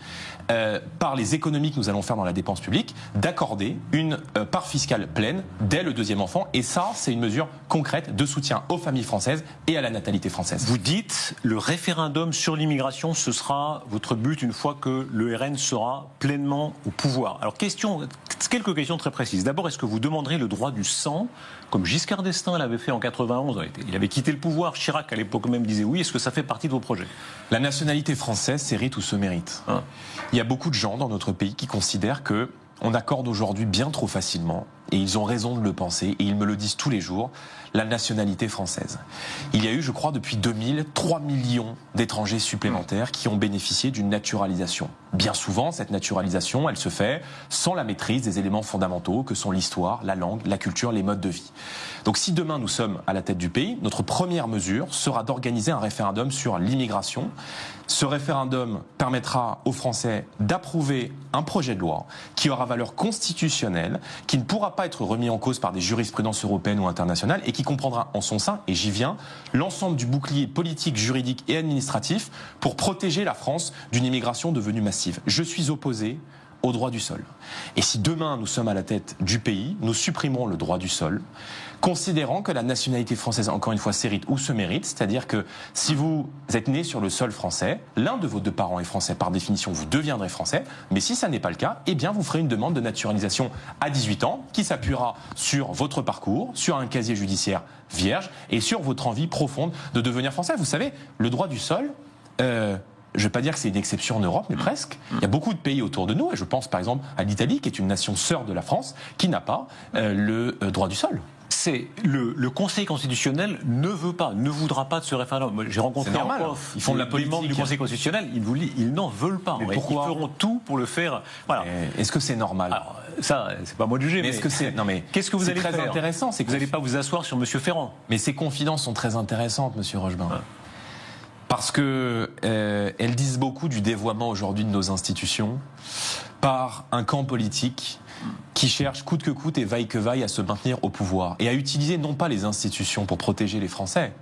par les économies que nous allons faire dans la dépense publique, d'accorder une part fiscale pleine dès le deuxième enfant, et ça, c'est une mesure concrète de soutien aux familles françaises et à la natalité française. Vous dites, le référendum sur l'immigration, ce sera votre but une fois que le RN sera pleinement au pouvoir. Alors, quelques questions très précises. D'abord, est-ce que vous demanderez le droit du sang, comme Giscard d'Estaing l'avait fait en 91? Il avait quitté le pouvoir, Chirac à l'époque même disait oui. Est-ce que ça fait partie de vos projets? La nationalité française s'hérite ou se mérite. Il y a beaucoup de gens dans notre pays qui considèrent que on accorde aujourd'hui bien trop facilement, et ils ont raison de le penser, et ils me le disent tous les jours, la nationalité française. Il y a eu, je crois, depuis 2000, 3 millions d'étrangers supplémentaires qui ont bénéficié d'une naturalisation. Bien souvent, cette naturalisation, elle se fait sans la maîtrise des éléments fondamentaux que sont l'histoire, la langue, la culture, les modes de vie. Donc si demain nous sommes à la tête du pays, notre première mesure sera d'organiser un référendum sur l'immigration. Ce référendum permettra aux Français d'approuver un projet de loi qui aura valeur constitutionnelle, qui ne pourra pas être remis en cause par des jurisprudences européennes ou internationales et qui comprendra en son sein, et j'y viens, l'ensemble du bouclier politique, juridique et administratif pour protéger la France d'une immigration devenue massive. Je suis opposé au droit du sol. Et si demain nous sommes à la tête du pays, nous supprimerons le droit du sol, considérant que la nationalité française, encore une fois, s'hérite ou se mérite, c'est-à-dire que si vous êtes né sur le sol français, l'un de vos deux parents est français, par définition, vous deviendrez français, mais si ça n'est pas le cas, eh bien vous ferez une demande de naturalisation à 18 ans, qui s'appuiera sur votre parcours, sur un casier judiciaire vierge, et sur votre envie profonde de devenir français. Vous savez, le droit du sol... je ne vais pas dire que c'est une exception en Europe, mais presque. Il y a beaucoup de pays autour de nous, et je pense par exemple à l'Italie, qui est une nation sœur de la France, qui n'a pas le droit du sol. C'est le Conseil constitutionnel ne voudra pas de ce référendum. J'ai rencontré ils font de la politique. Membres du Conseil constitutionnel, ils n'en veulent pas. Mais pourquoi? Ils feront tout pour le faire. Voilà. Est-ce que c'est normal? Alors, ça, c'est pas moi de juger. Mais est-ce que c'est qu'est-ce que vous allez faire? C'est très intéressant. C'est que vous n'allez pas vous asseoir sur Monsieur Ferrand. Mais ces confidences sont très intéressantes, Monsieur Rochebin. Parce que elles disent beaucoup du dévoiement aujourd'hui de nos institutions par un camp politique qui cherche coûte que coûte et vaille que vaille à se maintenir au pouvoir et à utiliser non pas les institutions pour protéger les Français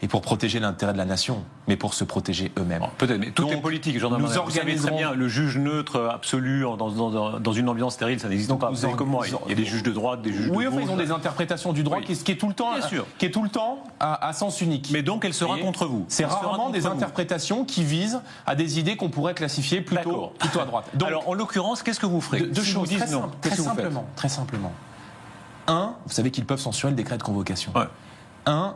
et pour protéger l'intérêt de la nation, mais pour se protéger eux-mêmes. Bon, peut-être, mais tout est politique, Jean Darmanin. Vous savez très bien, le juge neutre absolu dans une ambiance stérile, ça n'existe pas. Vous savez comment il y a des juges de droite, des juges de gauche. Oui, ils ont des interprétations du droit qui est tout le temps à sens unique. Mais donc elle sera contre vous. C'est rarement des interprétations qui visent à des idées qu'on pourrait classifier plutôt à droite. Donc, alors en l'occurrence, qu'est-ce que vous ferez? Deux choses très simplement. Un, vous savez qu'ils peuvent censurer le décret de convocation. Ouais. Un,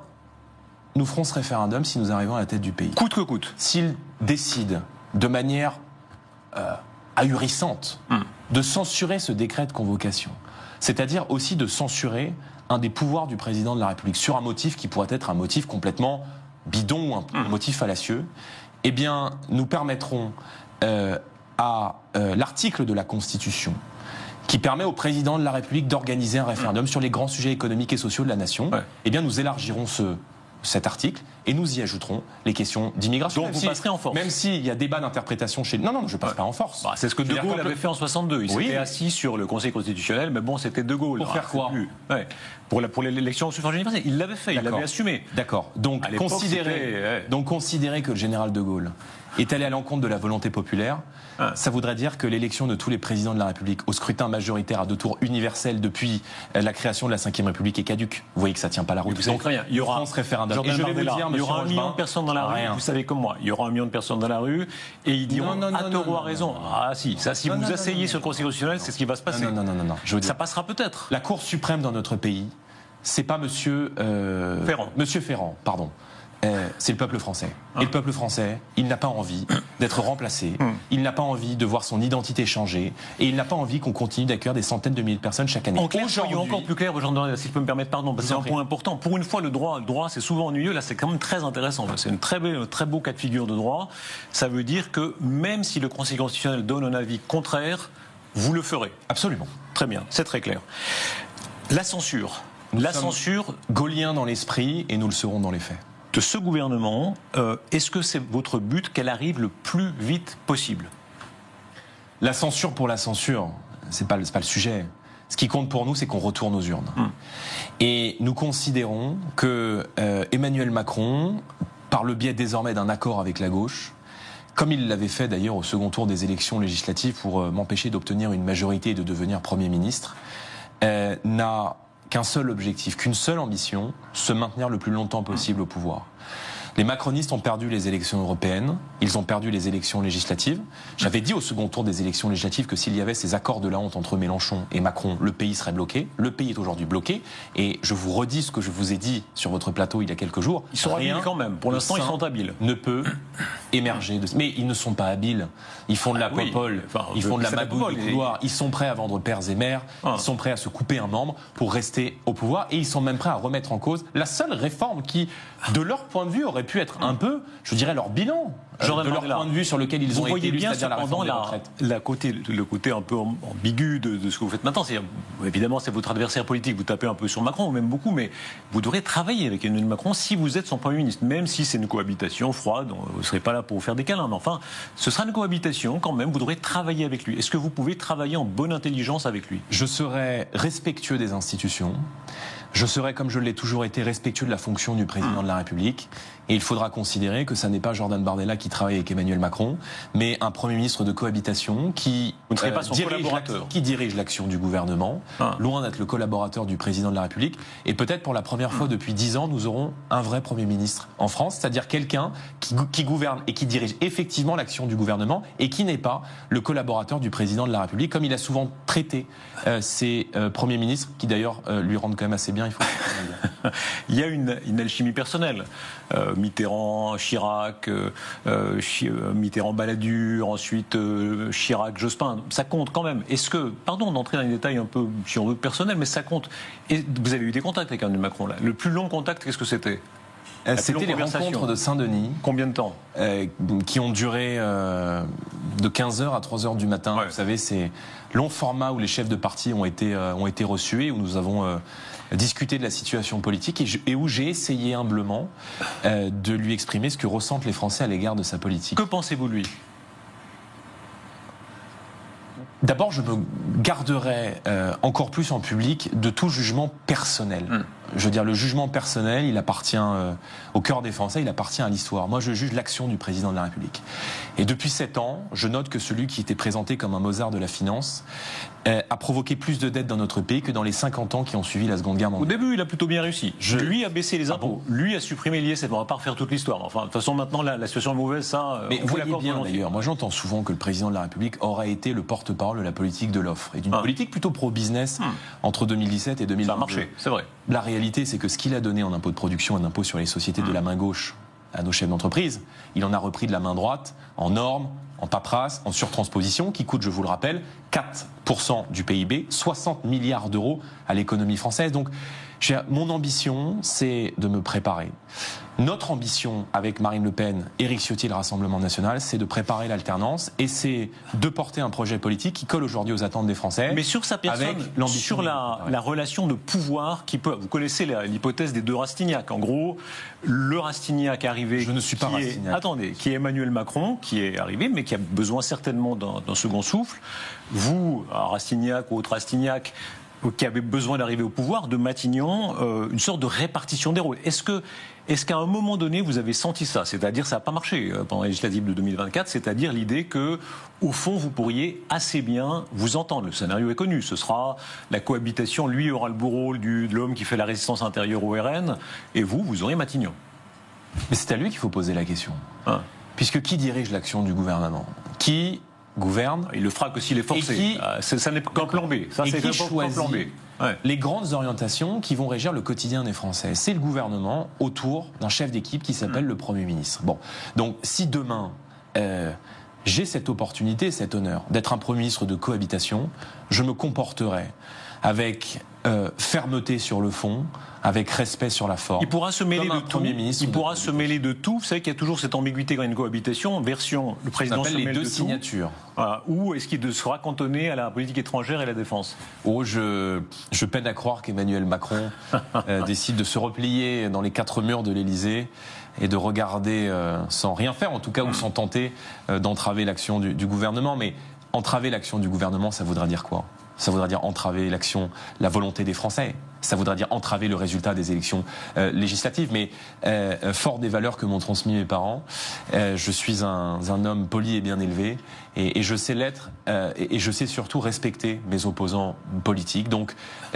nous ferons ce référendum si nous arrivons à la tête du pays. Coûte que coûte. S'ils décident de manière ahurissante de censurer ce décret de convocation, c'est-à-dire aussi de censurer un des pouvoirs du président de la République sur un motif qui pourrait être un motif complètement bidon ou un motif fallacieux, eh bien, nous permettrons à l'article de la Constitution qui permet au président de la République d'organiser un référendum sur les grands sujets économiques et sociaux de la nation, eh bien, nous élargirons cet article et nous y ajouterons les questions d'immigration. Donc vous passerez en force. Même s'il y a débat d'interprétation chez... Non, je ne passe pas en force. Bah, c'est ce que De Gaulle avait fait en 62. Il s'était assis sur le Conseil constitutionnel, mais bon, c'était De Gaulle. Pour faire quoi? Pour l'élection au suffrage universel. Il l'avait fait, il l'avait assumé. D'accord. Donc considérer que le général De Gaulle est allé à l'encontre de la volonté populaire, ça voudrait dire que l'élection de tous les présidents de la République au scrutin majoritaire à 2 tours universel depuis la création de la Ve République est caduque. Vous voyez que ça ne tient pas la route. Vous savez très bien. Il y aura ce référendum. Et je vais vous dire, il y aura 1 million de personnes dans la rue. Vous savez comme moi, il y aura 1 million de personnes dans la rue et ils diront à tort ou à raison. Ah si, ça si vous asseyez sur le Conseil constitutionnel, c'est ce qui va se passer. Non. Ça passera peut-être. La Cour suprême dans notre pays, c'est pas Monsieur Ferrand, pardon. C'est le peuple français. Et le peuple français, il n'a pas envie d'être remplacé, il n'a pas envie de voir son identité changer, et il n'a pas envie qu'on continue d'accueillir des centaines de milliers de personnes chaque année. En clair, soyons encore plus clair, si je peux me permettre, pardon, parce que c'est un point important. Pour une fois, le droit c'est souvent ennuyeux, là c'est quand même très intéressant. C'est un très beau cas de figure de droit. Ça veut dire que même si le Conseil constitutionnel donne un avis contraire, vous le ferez. Absolument. Très bien, c'est très clair. La censure. La censure, gaullien dans l'esprit, et nous le serons dans les faits. De ce gouvernement, est-ce que c'est votre but qu'elle arrive le plus vite possible? La censure pour la censure, c'est pas le sujet. Ce qui compte pour nous, c'est qu'on retourne aux urnes. Et nous considérons que Emmanuel Macron, par le biais désormais d'un accord avec la gauche, comme il l'avait fait d'ailleurs au second tour des élections législatives pour m'empêcher d'obtenir une majorité et de devenir Premier ministre, n'a qu'un seul objectif, qu'une seule ambition, se maintenir le plus longtemps possible au pouvoir. Les macronistes ont perdu les élections européennes, ils ont perdu les élections législatives. J'avais dit au second tour des élections législatives que s'il y avait ces accords de la honte entre Mélenchon et Macron, le pays serait bloqué. Le pays est aujourd'hui bloqué. Et je vous redis ce que je vous ai dit sur votre plateau il y a quelques jours. Ils sont habiles quand même. Pour l'instant, ils sont habiles. Ne peut émerger de... Mais ils ne sont pas habiles. Ils font de la popole, ils font de la magouille de couloir. Ils sont prêts à vendre pères et mères. Ils sont prêts à se couper un membre pour rester au pouvoir. Et ils sont même prêts à remettre en cause la seule réforme qui, de leur point de vue, aurait pu être un peu, je dirais, leur bilan, de leur point de vue sur lequel ils ont été élus, c'est-à-dire la réforme des retraites. Le côté un peu ambigu de ce que vous faites maintenant, c'est évidemment c'est votre adversaire politique, vous tapez un peu sur Macron, même beaucoup, mais vous devrez travailler avec Emmanuel Macron si vous êtes son Premier ministre, même si c'est une cohabitation froide, vous ne serez pas là pour vous faire des câlins, mais enfin, ce sera une cohabitation quand même, vous devrez travailler avec lui. Est-ce que vous pouvez travailler en bonne intelligence avec lui? Je serai respectueux des institutions. Je serai, comme je l'ai toujours été, respectueux de la fonction du président de la République. Et il faudra considérer que ça n'est pas Jordan Bardella qui travaille avec Emmanuel Macron, mais un Premier ministre de cohabitation qui, dirige l'action du gouvernement, loin d'être le collaborateur du président de la République. Et peut-être pour la première fois depuis 10 ans, nous aurons un vrai Premier ministre en France, c'est-à-dire quelqu'un qui gouverne et qui dirige effectivement l'action du gouvernement et qui n'est pas le collaborateur du président de la République, comme il a souvent traité ses premiers ministres, qui d'ailleurs lui rendent quand même assez bien. Il faut il y a une alchimie personnelle. Mitterrand, Chirac, Mitterrand, Balladur, ensuite Chirac, Jospin, ça compte quand même. Est-ce que, pardon d'entrer dans les détails un peu, si on veut, personnels, mais ça compte. Et vous avez eu des contacts avec Emmanuel Macron là. Le plus long contact, qu'est-ce que c'était? C'était les rencontres de Saint-Denis. Combien de temps qui ont duré de 15h à 3h du matin. Vous savez, c'est long format où les chefs de parti ont été reçus et où nous avons discuté de la situation politique et où j'ai essayé humblement de lui exprimer ce que ressentent les Français à l'égard de sa politique. Que pensez-vous de lui ? D'abord, je me garderai encore plus en public de tout jugement personnel. Je veux dire, le jugement personnel, il appartient au cœur des Français, il appartient à l'histoire. Moi, je juge l'action du président de la République. Et depuis 7 ans, je note que celui qui était présenté comme un Mozart de la finance a provoqué plus de dettes dans notre pays que dans les 50 ans qui ont suivi la Seconde Guerre mondiale. Au début, il a plutôt bien réussi. Lui a baissé les impôts. Lui a supprimé l'ISF. On va pas refaire toute l'histoire. Enfin, de toute façon, maintenant, la situation est mauvaise, ça. Mais vous voyez bien, d'ailleurs, moi j'entends souvent que le président de la République aurait été le porte-parole de la politique de l'offre et d'une politique plutôt pro-business entre 2017 et 2022. Ça a marché, c'est vrai. La réalité, c'est que ce qu'il a donné en impôt de production, en impôt sur les sociétés de la main gauche à nos chefs d'entreprise, il en a repris de la main droite en normes, en paperasse, en surtransposition, qui coûte, je vous le rappelle, 4% du PIB, 60 milliards d'euros à l'économie française. Donc, mon ambition, c'est de me préparer. Notre ambition avec Marine Le Pen, Éric Ciotti et le Rassemblement national, c'est de préparer l'alternance et c'est de porter un projet politique qui colle aujourd'hui aux attentes des Français. Mais sur sa personne, sur la relation de pouvoir qui peut... Vous connaissez l'hypothèse des deux Rastignac. En gros, le Rastignac arrivé... Je ne suis pas Rastignac. Attendez, qui est Emmanuel Macron, qui est arrivé, mais qui a besoin certainement d'un second souffle. Vous, Rastignac ou autre Rastignac, qui avait besoin d'arriver au pouvoir, de Matignon, une sorte de répartition des rôles. Est-ce qu'à un moment donné, vous avez senti ça ? C'est-à-dire, ça n'a pas marché pendant les législatives de 2024, c'est-à-dire l'idée que, au fond, vous pourriez assez bien vous entendre. Le scénario est connu, ce sera la cohabitation, lui aura le beau rôle de l'homme qui fait la résistance intérieure au RN, et vous aurez Matignon. Mais c'est à lui qu'il faut poser la question. Puisque qui dirige l'action du gouvernement ? Qui gouverne? Il le fera que s'il est forcé. Ça n'est qu'un plan B. Ça, c'est qui choisit les grandes orientations qui vont régir le quotidien des Français? C'est le gouvernement autour d'un chef d'équipe qui s'appelle le Premier ministre. Bon, donc si demain j'ai cette opportunité, cet honneur d'être un Premier ministre de cohabitation, je me comporterai avec fermeté sur le fond, avec respect sur la forme. Il pourra se mêler de tout. Il pourra se mêler de tout. Vous savez qu'il y a toujours cette ambiguïté quand il y a une cohabitation. Version, le président se mêle de tout. Les deux signatures. Ou est-ce qu'il sera cantonné à la politique étrangère et la défense? Je peine à croire qu'Emmanuel Macron décide de se replier dans les 4 murs de l'Élysée et de regarder sans rien faire, en tout cas, ou sans tenter d'entraver l'action du gouvernement. Mais entraver l'action du gouvernement, ça voudra dire quoi? Ça voudra dire entraver l'action, la volonté des Français. Ça voudra dire entraver le résultat des élections législatives. Mais fort des valeurs que m'ont transmis mes parents, je suis un homme poli et bien élevé. Et je sais l'être, et je sais surtout respecter mes opposants politiques. Donc,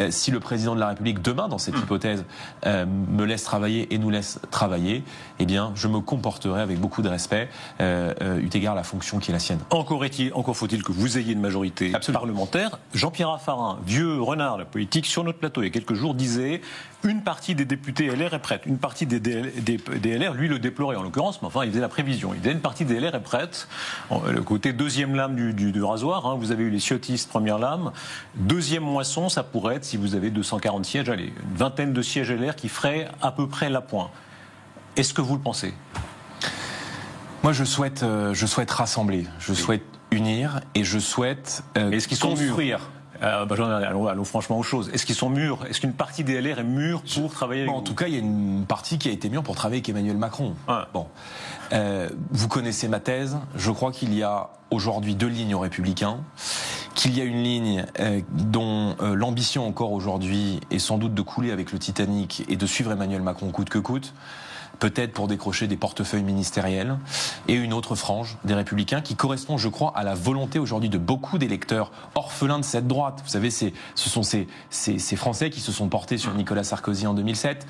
si le président de la République, demain, dans cette hypothèse, me laisse travailler et nous laisse travailler, eh bien, je me comporterai avec beaucoup de respect, eu égard à la fonction qui est la sienne. Encore faut-il que vous ayez une majorité parlementaire. Jean-Pierre Raffarin, vieux renard de la politique, sur notre plateau il y a quelques jours, disait une partie des députés LR est prête. Une partie des LR, lui, le déplorait en l'occurrence, mais enfin, il faisait la prévision. Il disait une partie des LR est prête. Le côté deuxième lame du rasoir, vous avez eu les ciottistes, première lame. Deuxième moisson, ça pourrait être, si vous avez 240 sièges, allez, une vingtaine de sièges LR qui feraient à peu près l'appoint. Est-ce que vous le pensez? Moi, je souhaite rassembler, je souhaite unir et je souhaite construire. Allons franchement aux choses. Est-ce qu'ils sont mûrs? Est-ce qu'une partie des LR est mûre pour travailler avec vous? En tout cas, il y a une partie qui a été mûre pour travailler avec Emmanuel Macron. Bon, vous connaissez ma thèse. Je crois qu'il y a aujourd'hui 2 lignes aux Républicains, qu'il y a une ligne dont l'ambition encore aujourd'hui est sans doute de couler avec le Titanic et de suivre Emmanuel Macron coûte que coûte, peut-être pour décrocher des portefeuilles ministériels, et une autre frange des Républicains qui correspond, je crois, à la volonté aujourd'hui de beaucoup d'électeurs orphelins de cette droite. Vous savez, ce sont ces Français qui se sont portés sur Nicolas Sarkozy en 2007,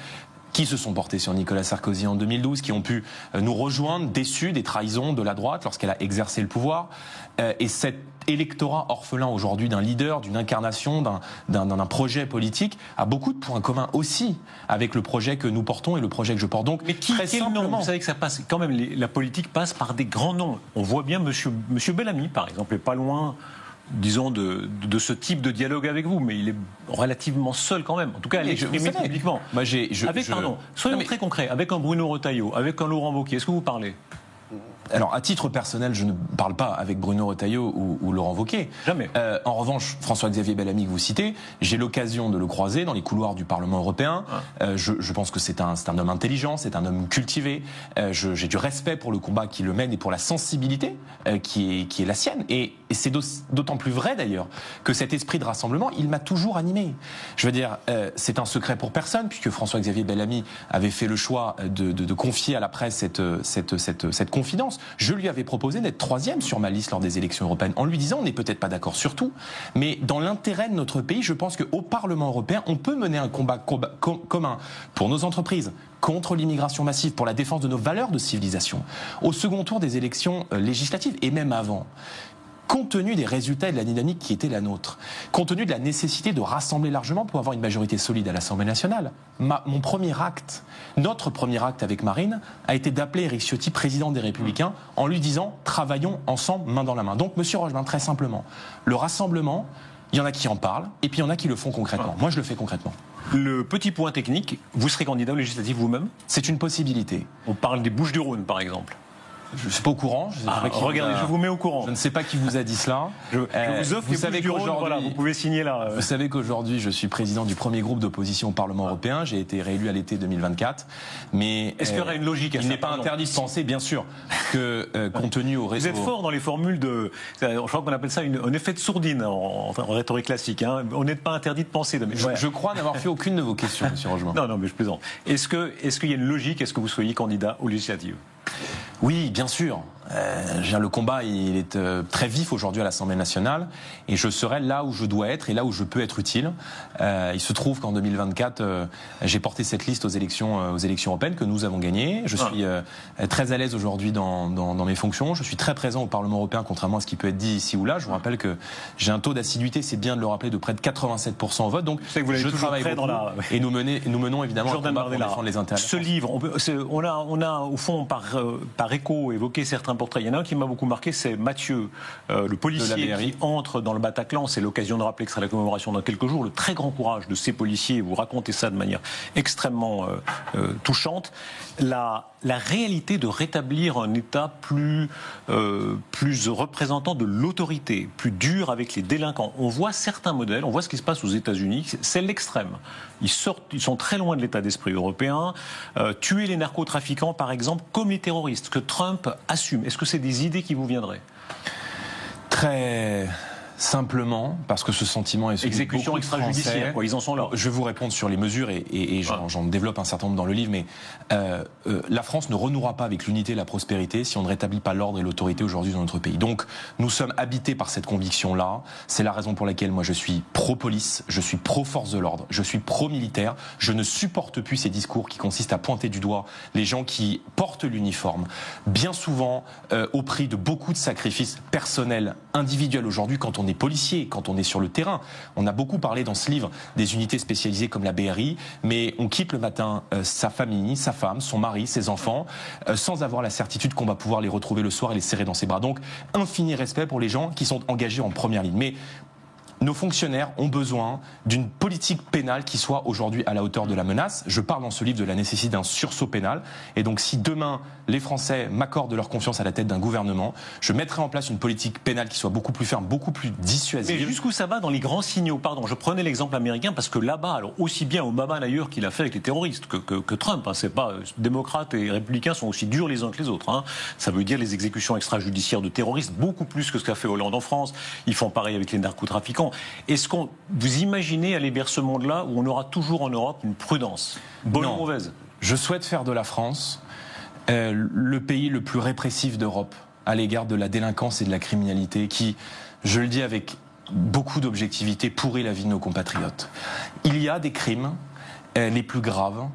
qui se sont portés sur Nicolas Sarkozy en 2012, qui ont pu nous rejoindre déçus des trahisons de la droite lorsqu'elle a exercé le pouvoir. Et cet électorat orphelin aujourd'hui d'un leader, d'une incarnation, d'un projet politique, a beaucoup de points communs aussi avec le projet que nous portons et le projet que je porte. Donc, mais quel nom? Vous savez que ça passe quand même. La politique passe par des grands noms. On voit bien Monsieur Bellamy, par exemple, est pas loin disons, de ce type de dialogue avec vous, mais il est relativement seul quand même. En tout cas, à l'exprimer publiquement. Moi, soyons très concrets, avec un Bruno Retailleau, avec un Laurent Wauquiez, est-ce que vous parlez ? Alors, à titre personnel, je ne parle pas avec Bruno Retailleau ou Laurent Wauquiez. Jamais. En revanche, François-Xavier Bellamy, que vous citez, j'ai l'occasion de le croiser dans les couloirs du Parlement européen. Je pense que c'est un homme intelligent, c'est un homme cultivé. J'ai du respect pour le combat qui le mène et pour la sensibilité qui est la sienne. Et c'est d'autant plus vrai, d'ailleurs, que cet esprit de rassemblement, il m'a toujours animé. Je veux dire, c'est un secret pour personne, puisque François-Xavier Bellamy avait fait le choix de confier à la presse cette confidence. Je lui avais proposé d'être 3e sur ma liste lors des élections européennes, en lui disant on n'est peut-être pas d'accord sur tout, mais dans l'intérêt de notre pays, je pense qu'au Parlement européen, on peut mener un combat commun pour nos entreprises, contre l'immigration massive, pour la défense de nos valeurs de civilisation. Au second tour des élections législatives, et même avant, compte tenu des résultats et de la dynamique qui était la nôtre, compte tenu de la nécessité de rassembler largement pour avoir une majorité solide à l'Assemblée nationale, notre premier acte avec Marine, a été d'appeler Éric Ciotti, président des Républicains, en lui disant « travaillons ensemble, main dans la main ». Donc, Monsieur Rochebin, très simplement, le rassemblement, il y en a qui en parlent, et puis il y en a qui le font concrètement. Moi, je le fais concrètement. Le petit point technique, vous serez candidat aux législatives vous-même ? C'est une possibilité. On parle des Bouches-du-Rhône, par exemple. Je ne suis pas au courant. Regardez, je vous mets au courant. Je ne sais pas qui vous a dit cela. Je vous offre les Bouches-du-Rhône, voilà, vous pouvez signer là. Vous savez qu'aujourd'hui, je suis président du premier groupe d'opposition au Parlement européen. J'ai été réélu à l'été 2024. Mais est-ce qu'il y aurait une logique à ça ? Il n'est pas interdit de penser, bien sûr, que compte tenu au réseau... Vous êtes fort dans les formules de... Je crois qu'on appelle ça un effet de sourdine en rhétorique classique. Hein. On n'est pas interdit de penser. Je crois n'avoir fait aucune de vos questions, Monsieur Rochebin. Non, mais je plaisante. Est-ce qu'il y a une logique ? Est-ce que vous soyez candidat aux législatives ? Oui, bien sûr. Le combat, il est très vif aujourd'hui à l'Assemblée nationale, et je serai là où je dois être et là où je peux être utile. Il se trouve qu'en 2024, j'ai porté cette liste aux élections européennes que nous avons gagnées. Je suis très à l'aise aujourd'hui dans mes fonctions. Je suis très présent au Parlement européen, contrairement à ce qui peut être dit ici ou là. Je vous rappelle que j'ai un taux d'assiduité, c'est bien de le rappeler, de près de 87% au vote. Donc je travaille beaucoup et nous menons évidemment un combat pour défendre les intérêts. Ce livre, on a au fond par écho évoqué certains portraits. Il y en a un qui m'a beaucoup marqué, c'est Mathieu, le policier qui entre dans le Bataclan. C'est l'occasion de rappeler que ce sera la commémoration dans quelques jours. Le très grand courage de ces policiers, vous racontez ça de manière extrêmement touchante. La réalité de rétablir un État plus représentant de l'autorité, plus dur avec les délinquants. On voit certains modèles, on voit ce qui se passe aux États-Unis, c'est l'extrême. Ils sont très loin de l'état d'esprit européen. Tuer les narcotrafiquants, par exemple, comme les terroristes, que Trump assume. Est-ce que c'est des idées qui vous viendraient ? Très simplement, parce que ce sentiment est celui de beaucoup de Français. Exécution extrajudiciaire, quoi, ils en sont là. Je vais vous répondre sur les mesures et j'en développe un certain nombre dans le livre, mais la France ne renouera pas avec l'unité et la prospérité si on ne rétablit pas l'ordre et l'autorité aujourd'hui dans notre pays. Donc, nous sommes habités par cette conviction-là. C'est la raison pour laquelle moi je suis pro-police, je suis pro-force de l'ordre, je suis pro-militaire. Je ne supporte plus ces discours qui consistent à pointer du doigt les gens qui portent l'uniforme, bien souvent au prix de beaucoup de sacrifices personnels, individuels aujourd'hui quand on est policier, quand on est sur le terrain. On a beaucoup parlé dans ce livre des unités spécialisées comme la BRI, mais on quitte le matin sa famille, sa femme, son mari, ses enfants, sans avoir la certitude qu'on va pouvoir les retrouver le soir et les serrer dans ses bras. Donc, infini respect pour les gens qui sont engagés en première ligne. Mais nos fonctionnaires ont besoin d'une politique pénale qui soit aujourd'hui à la hauteur de la menace. Je parle dans ce livre de la nécessité d'un sursaut pénal. Et donc, si demain, les Français m'accordent leur confiance à la tête d'un gouvernement, je mettrai en place une politique pénale qui soit beaucoup plus ferme, beaucoup plus dissuasive. Mais jusqu'où ça va dans les grands signaux ? Pardon, je prenais l'exemple américain parce que là-bas, alors aussi bien Obama d'ailleurs qu'il a fait avec les terroristes que Trump, hein, c'est pas démocrates et républicains sont aussi durs les uns que les autres. Hein. Ça veut dire les exécutions extrajudiciaires de terroristes, beaucoup plus que ce qu'a fait Hollande en France. Ils font pareil avec les narcotrafiquants. Est-ce qu'on vous imaginez aller vers ce monde-là où on aura toujours en Europe une prudence, bonne ou mauvaise ? Je souhaite faire de la France le pays le plus répressif d'Europe à l'égard de la délinquance et de la criminalité qui, je le dis avec beaucoup d'objectivité, pourrit la vie de nos compatriotes. Il y a des crimes les plus graves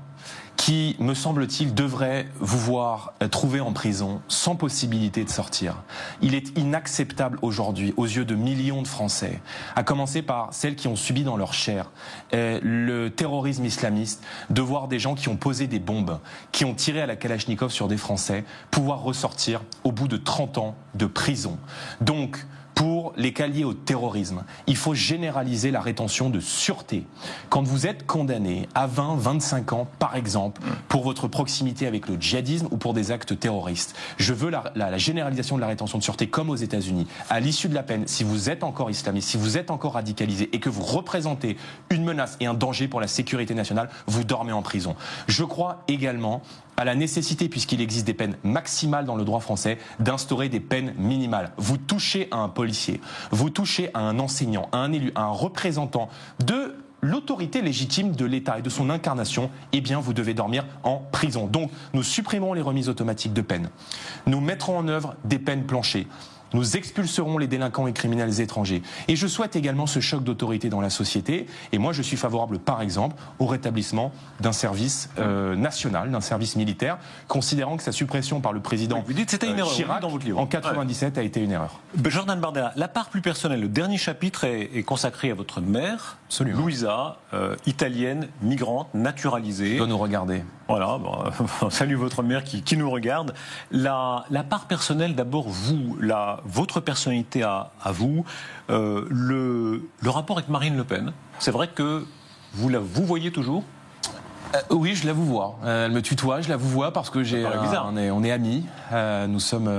qui, me semble-t-il, devraient vous voir trouver en prison sans possibilité de sortir. Il est inacceptable aujourd'hui, aux yeux de millions de Français, à commencer par celles qui ont subi dans leur chair le terrorisme islamiste, de voir des gens qui ont posé des bombes, qui ont tiré à la Kalachnikov sur des Français, pouvoir ressortir au bout de 30 ans de prison. Donc, pour les cas liés au terrorisme, il faut généraliser la rétention de sûreté. Quand vous êtes condamné à 20, 25 ans, par exemple, pour votre proximité avec le djihadisme ou pour des actes terroristes, je veux la généralisation de la rétention de sûreté comme aux États-Unis. À l'issue de la peine, si vous êtes encore islamiste, si vous êtes encore radicalisé et que vous représentez une menace et un danger pour la sécurité nationale, vous dormez en prison. Je crois également à la nécessité, puisqu'il existe des peines maximales dans le droit français, d'instaurer des peines minimales. Vous touchez à un policier, vous touchez à un enseignant, à un élu, à un représentant de l'autorité légitime de l'État et de son incarnation, eh bien vous devez dormir en prison. Donc nous supprimerons les remises automatiques de peine. Nous mettrons en œuvre des peines planchées. Nous expulserons les délinquants et criminels étrangers. Et je souhaite également ce choc d'autorité dans la société. Et moi, je suis favorable, par exemple, au rétablissement d'un service national, d'un service militaire, considérant que sa suppression par le président Chirac dans votre livre. En 97 a été une erreur. Jordan Bardella, la part plus personnelle, le dernier chapitre est consacré à votre mère, absolument. Louisa, italienne, migrante, naturalisée. Elle doit nous regarder. Voilà, bon, salut votre mère qui nous regarde. La part personnelle, d'abord, votre personnalité à vous, le rapport avec Marine Le Pen. C'est vrai que vous voyez toujours. Oui, je la vous vois. Elle me tutoie, je la vous vois parce que on est amis. Nous sommes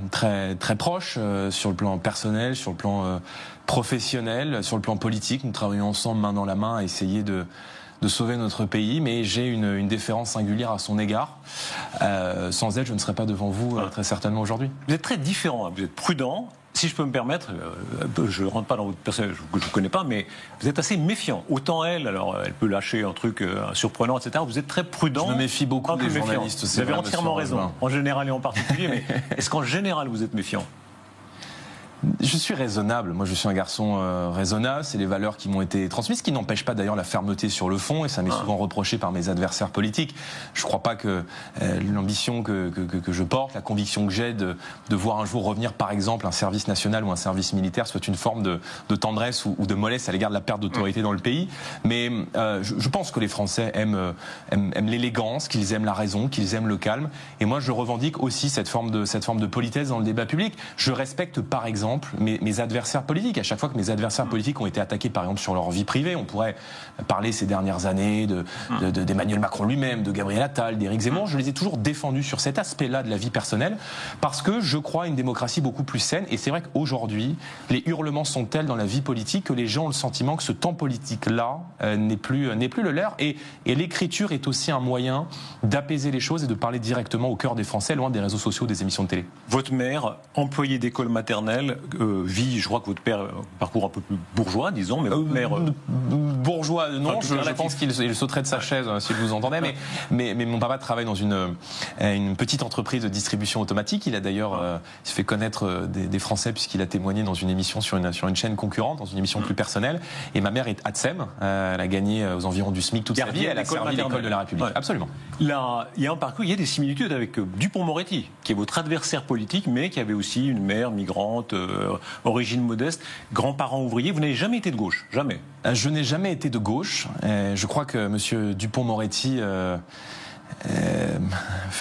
très très proches sur le plan personnel, sur le plan professionnel, sur le plan politique. Nous travaillons ensemble main dans la main à essayer de sauver notre pays, mais j'ai une déférence singulière à son égard. Sans elle, je ne serais pas devant vous très certainement aujourd'hui. Vous êtes très différent, vous êtes prudent. Si je peux me permettre, je ne rentre pas dans votre personnage que je ne connais pas, mais vous êtes assez méfiant. Autant elle, alors elle peut lâcher un truc surprenant, etc. Vous êtes très prudent. Je me méfie beaucoup des journalistes. Vous avez entièrement raison, en général et en particulier, mais est-ce qu'en général vous êtes méfiant ? Je suis raisonnable. Moi, je suis un garçon raisonnable. C'est les valeurs qui m'ont été transmises, ce qui n'empêche pas d'ailleurs la fermeté sur le fond, et ça m'est souvent reproché par mes adversaires politiques. Je ne crois pas que l'ambition que je porte, la conviction que j'ai de voir un jour revenir, par exemple, un service national ou un service militaire soit une forme de tendresse ou de mollesse à l'égard de la perte d'autorité dans le pays. Mais je pense que les Français aiment l'élégance, qu'ils aiment la raison, qu'ils aiment le calme. Et moi, je revendique aussi cette forme de politesse dans le débat public. Je respecte, par exemple, mes adversaires politiques. À chaque fois que mes adversaires politiques ont été attaqués, par exemple, sur leur vie privée, on pourrait parler ces dernières années d'Emmanuel Macron lui-même, de Gabriel Attal, d'Éric Zemmour. Je les ai toujours défendus sur cet aspect-là de la vie personnelle, parce que je crois à une démocratie beaucoup plus saine. Et c'est vrai qu'aujourd'hui, les hurlements sont tels dans la vie politique que les gens ont le sentiment que ce temps politique-là n'est plus le leur. Et l'écriture est aussi un moyen d'apaiser les choses et de parler directement au cœur des Français, loin des réseaux sociaux, des émissions de télé. Votre mère, employée d'école maternelle, vit, je crois que votre père parcours un peu plus bourgeois, disons, mais votre mère... bourgeois, non, je pense qu'il sauterait de sa chaise, si vous entendez, mais mon papa travaille dans une petite entreprise de distribution automatique. Il a d'ailleurs fait connaître des Français puisqu'il a témoigné dans une émission sur une chaîne concurrente, dans une émission plus personnelle. Et ma mère est ATSEM, elle a gagné aux environs du SMIC toute sa vie, elle a servi l'école de la République. Ouais. Absolument. Là, il y a un parcours, il y a des similitudes avec Dupond-Moretti, qui est votre adversaire politique, mais qui avait aussi une mère migrante, origine modeste, grands-parents ouvriers. Vous n'avez jamais été de gauche, jamais. Je n'ai jamais été de gauche. Je crois que M. Dupond-Moretti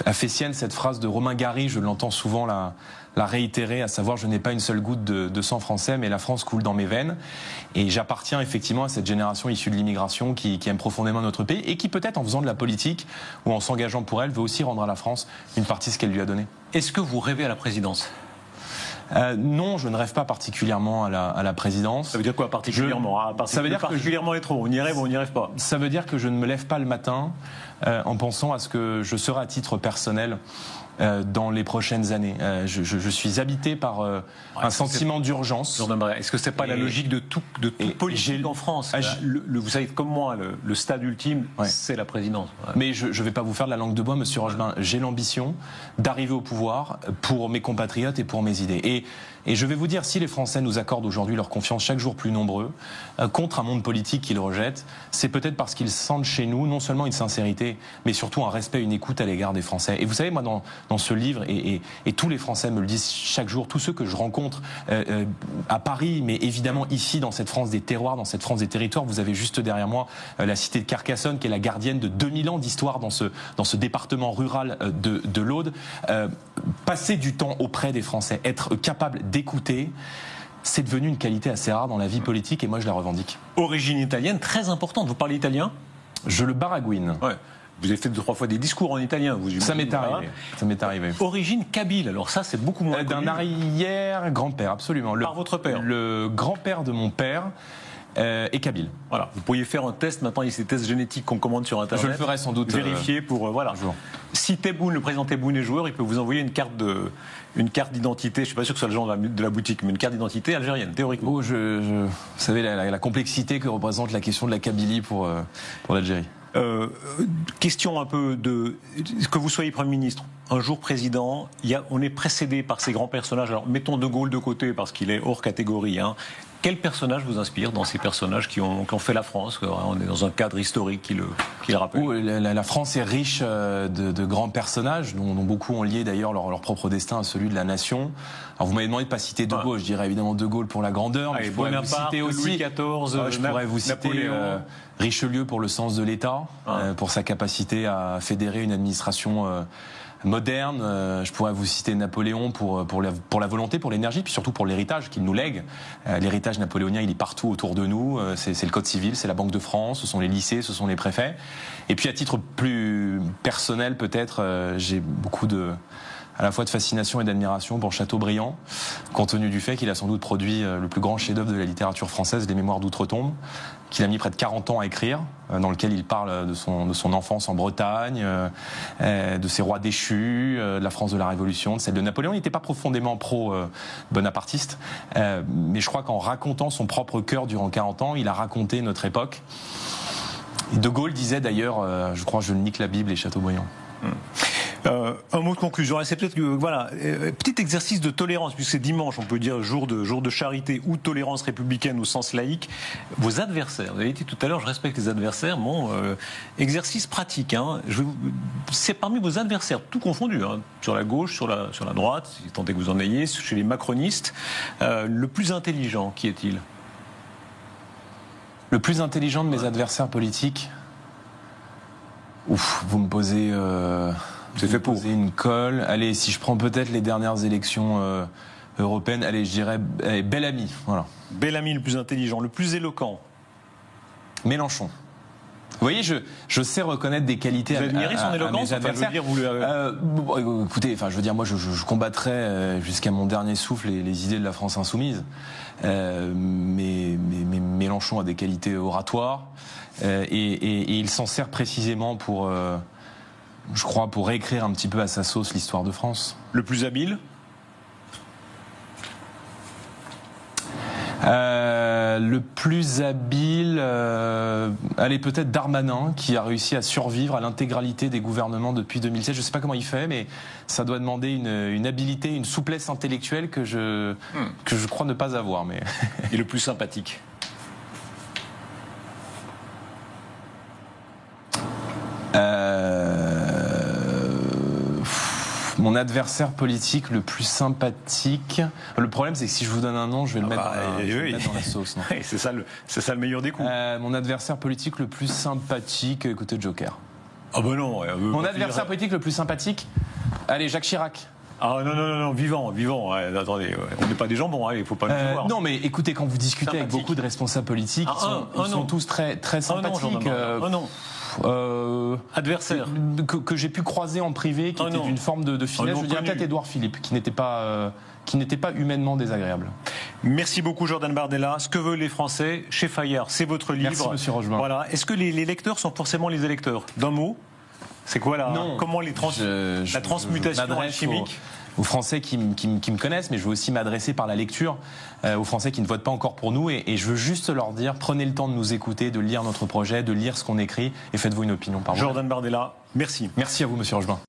a fait sienne cette phrase de Romain Gary. Je l'entends souvent la réitérer, à savoir: je n'ai pas une seule goutte de sang français, mais la France coule dans mes veines. Et j'appartiens effectivement à cette génération issue de l'immigration qui aime profondément notre pays et qui, peut-être en faisant de la politique ou en s'engageant pour elle, veut aussi rendre à la France une partie de ce qu'elle lui a donné. Est-ce que vous rêvez à la présidence ? Non, je ne rêve pas particulièrement à la présidence. Ça veut dire quoi particulièrement? Ça veut dire particulièrement les trop. On y rêve ou on n'y rêve pas? Ça veut dire que je ne me lève pas le matin en pensant à ce que je serai à titre personnel dans les prochaines années. Je suis habité par un sentiment d'urgence. Est-ce que c'est pas la logique de toute politique en France? Vous savez comme moi, le stade ultime, c'est la présidence. Ouais. Mais je ne vais pas vous faire de la langue de bois, Monsieur Rochebin. J'ai l'ambition d'arriver au pouvoir pour mes compatriotes et pour mes idées. Et je vais vous dire, si les Français nous accordent aujourd'hui leur confiance chaque jour plus nombreux, contre un monde politique qu'ils rejettent, c'est peut-être parce qu'ils sentent chez nous non seulement une sincérité, mais surtout un respect, une écoute à l'égard des Français. Et vous savez, moi, dans ce livre, et tous les Français me le disent chaque jour, tous ceux que je rencontre à Paris, mais évidemment ici, dans cette France des terroirs, dans cette France des territoires, vous avez juste derrière moi la cité de Carcassonne, qui est la gardienne de 2000 ans d'histoire dans ce département rural de l'Aude. Passer du temps auprès des Français, être capable d'écouter, c'est devenu une qualité assez rare dans la vie politique et moi je la revendique. Origine italienne, très importante. Vous parlez italien ? Je le baragouine. Ouais. Vous avez fait 2-3 fois des discours en italien, vous. Ça m'est arrivé. Ça m'est arrivé. Origine kabyle, alors ça c'est beaucoup moins d'un arrière-grand-père, absolument. Par votre père ? Le grand-père de mon père est kabyle. Voilà. Vous pourriez faire un test, maintenant il y a ces tests génétiques qu'on commande sur Internet. Je le ferai sans doute. Vérifier pour, voilà. Si Tebboune, le président Tebboune est joueur, il peut vous envoyer une carte d'identité, je ne suis pas sûr que ce soit le genre de la boutique, mais une carte d'identité algérienne, théoriquement. Oh, vous savez la complexité que représente la question de la Kabylie pour l'Algérie. Question un peu de que vous soyez Premier ministre, un jour président, on est précédé par ces grands personnages. Alors mettons De Gaulle de côté parce qu'il est hors catégorie. Quel personnage vous inspire dans ces personnages qui ont fait la France ? On est dans un cadre historique qui le rappelle. La France est riche de grands personnages dont beaucoup ont lié d'ailleurs leur propre destin à celui de la nation. Alors vous m'avez demandé de ne pas citer De Gaulle, je dirais évidemment De Gaulle pour la grandeur, mais je pourrais vous citer aussi Louis XIV, je pourrais vous citer Richelieu pour le sens de l'État, pour sa capacité à fédérer une administration moderne. Je pourrais vous citer Napoléon pour la volonté, pour l'énergie, puis surtout pour l'héritage qu'il nous lègue. L'héritage napoléonien, il est partout autour de nous. C'est le Code civil, c'est la Banque de France, ce sont les lycées, ce sont les préfets. Et puis à titre plus personnel, peut-être, j'ai beaucoup à la fois de fascination et d'admiration pour Chateaubriand, compte tenu du fait qu'il a sans doute produit le plus grand chef-d'œuvre de la littérature française, Les Mémoires d'Outre-Tombe, qu'il a mis près de 40 ans à écrire, dans lequel il parle de son enfance en Bretagne, de ses rois déchus, de la France de la Révolution, de celle de Napoléon. Il n'était pas profondément pro-bonapartiste, mais je crois qu'en racontant son propre cœur durant 40 ans, il a raconté notre époque. Et De Gaulle disait d'ailleurs, je crois, je nique la Bible et Chateaubriand. Un mot de conclusion. C'est peut-être petit exercice de tolérance, puisque c'est dimanche, on peut dire jour de charité ou tolérance républicaine au sens laïque. Vos adversaires, vous avez dit tout à l'heure, je respecte les adversaires. Bon, exercice pratique. C'est parmi vos adversaires, tout confondu, sur la gauche, sur la droite, si tant est que vous en ayez, chez les macronistes, le plus intelligent, qui est-il ? Le plus intelligent de mes adversaires politiques. Ouf, vous me posez. C'est fait pour une colle. Allez, si je prends peut-être les dernières élections européennes, allez, je dirais Bellamy. Voilà. Bellamy, le plus intelligent, le plus éloquent. Mélenchon. Vous voyez, je sais reconnaître des qualités à mes adversaires. Écoutez, je veux dire, moi, je combattrai jusqu'à mon dernier souffle les idées de la France insoumise. Mais Mélenchon a des qualités oratoires et il s'en sert précisément pour. Je crois pour réécrire un petit peu à sa sauce l'histoire de France. Le plus habile ? Le plus habile, allez, peut-être Darmanin, qui a réussi à survivre à l'intégralité des gouvernements depuis 2007. Je ne sais pas comment il fait, mais ça doit demander une habileté, une souplesse intellectuelle que je crois ne pas avoir. Mais Et le plus sympathique ? Mon adversaire politique le plus sympathique. Le problème, c'est que si je vous donne un nom, je vais le mettre dans la sauce. C'est ça le meilleur des coups. Mon adversaire politique le plus sympathique, écoutez, Joker. Ah ben non. Mon adversaire politique le plus sympathique, allez, Jacques Chirac. Ah non, vivant. Attendez, on n'est pas des jambons, il faut pas nous voir. Non, mais écoutez, quand vous discutez avec beaucoup de responsables politiques, ils sont tous très sympathiques. Adversaire que j'ai pu croiser en privé, qui était d'une forme de finesse. Je dirais peut-être Édouard Philippe, qui n'était pas humainement désagréable. Merci beaucoup Jordan Bardella. Ce que veulent les Français, chez Fayard, c'est votre livre. Merci Monsieur Rochebin. Voilà. Est-ce que les lecteurs sont forcément les électeurs ? D'un mot ? C'est quoi là ? Comment la transmutation alchimique aux Français qui me connaissent, mais je veux aussi m'adresser par la lecture aux Français qui ne votent pas encore pour nous, et je veux juste leur dire, prenez le temps de nous écouter, de lire notre projet, de lire ce qu'on écrit, et faites-vous une opinion par vous. Jordan Bardella, merci. Merci à vous, Monsieur Rochebin.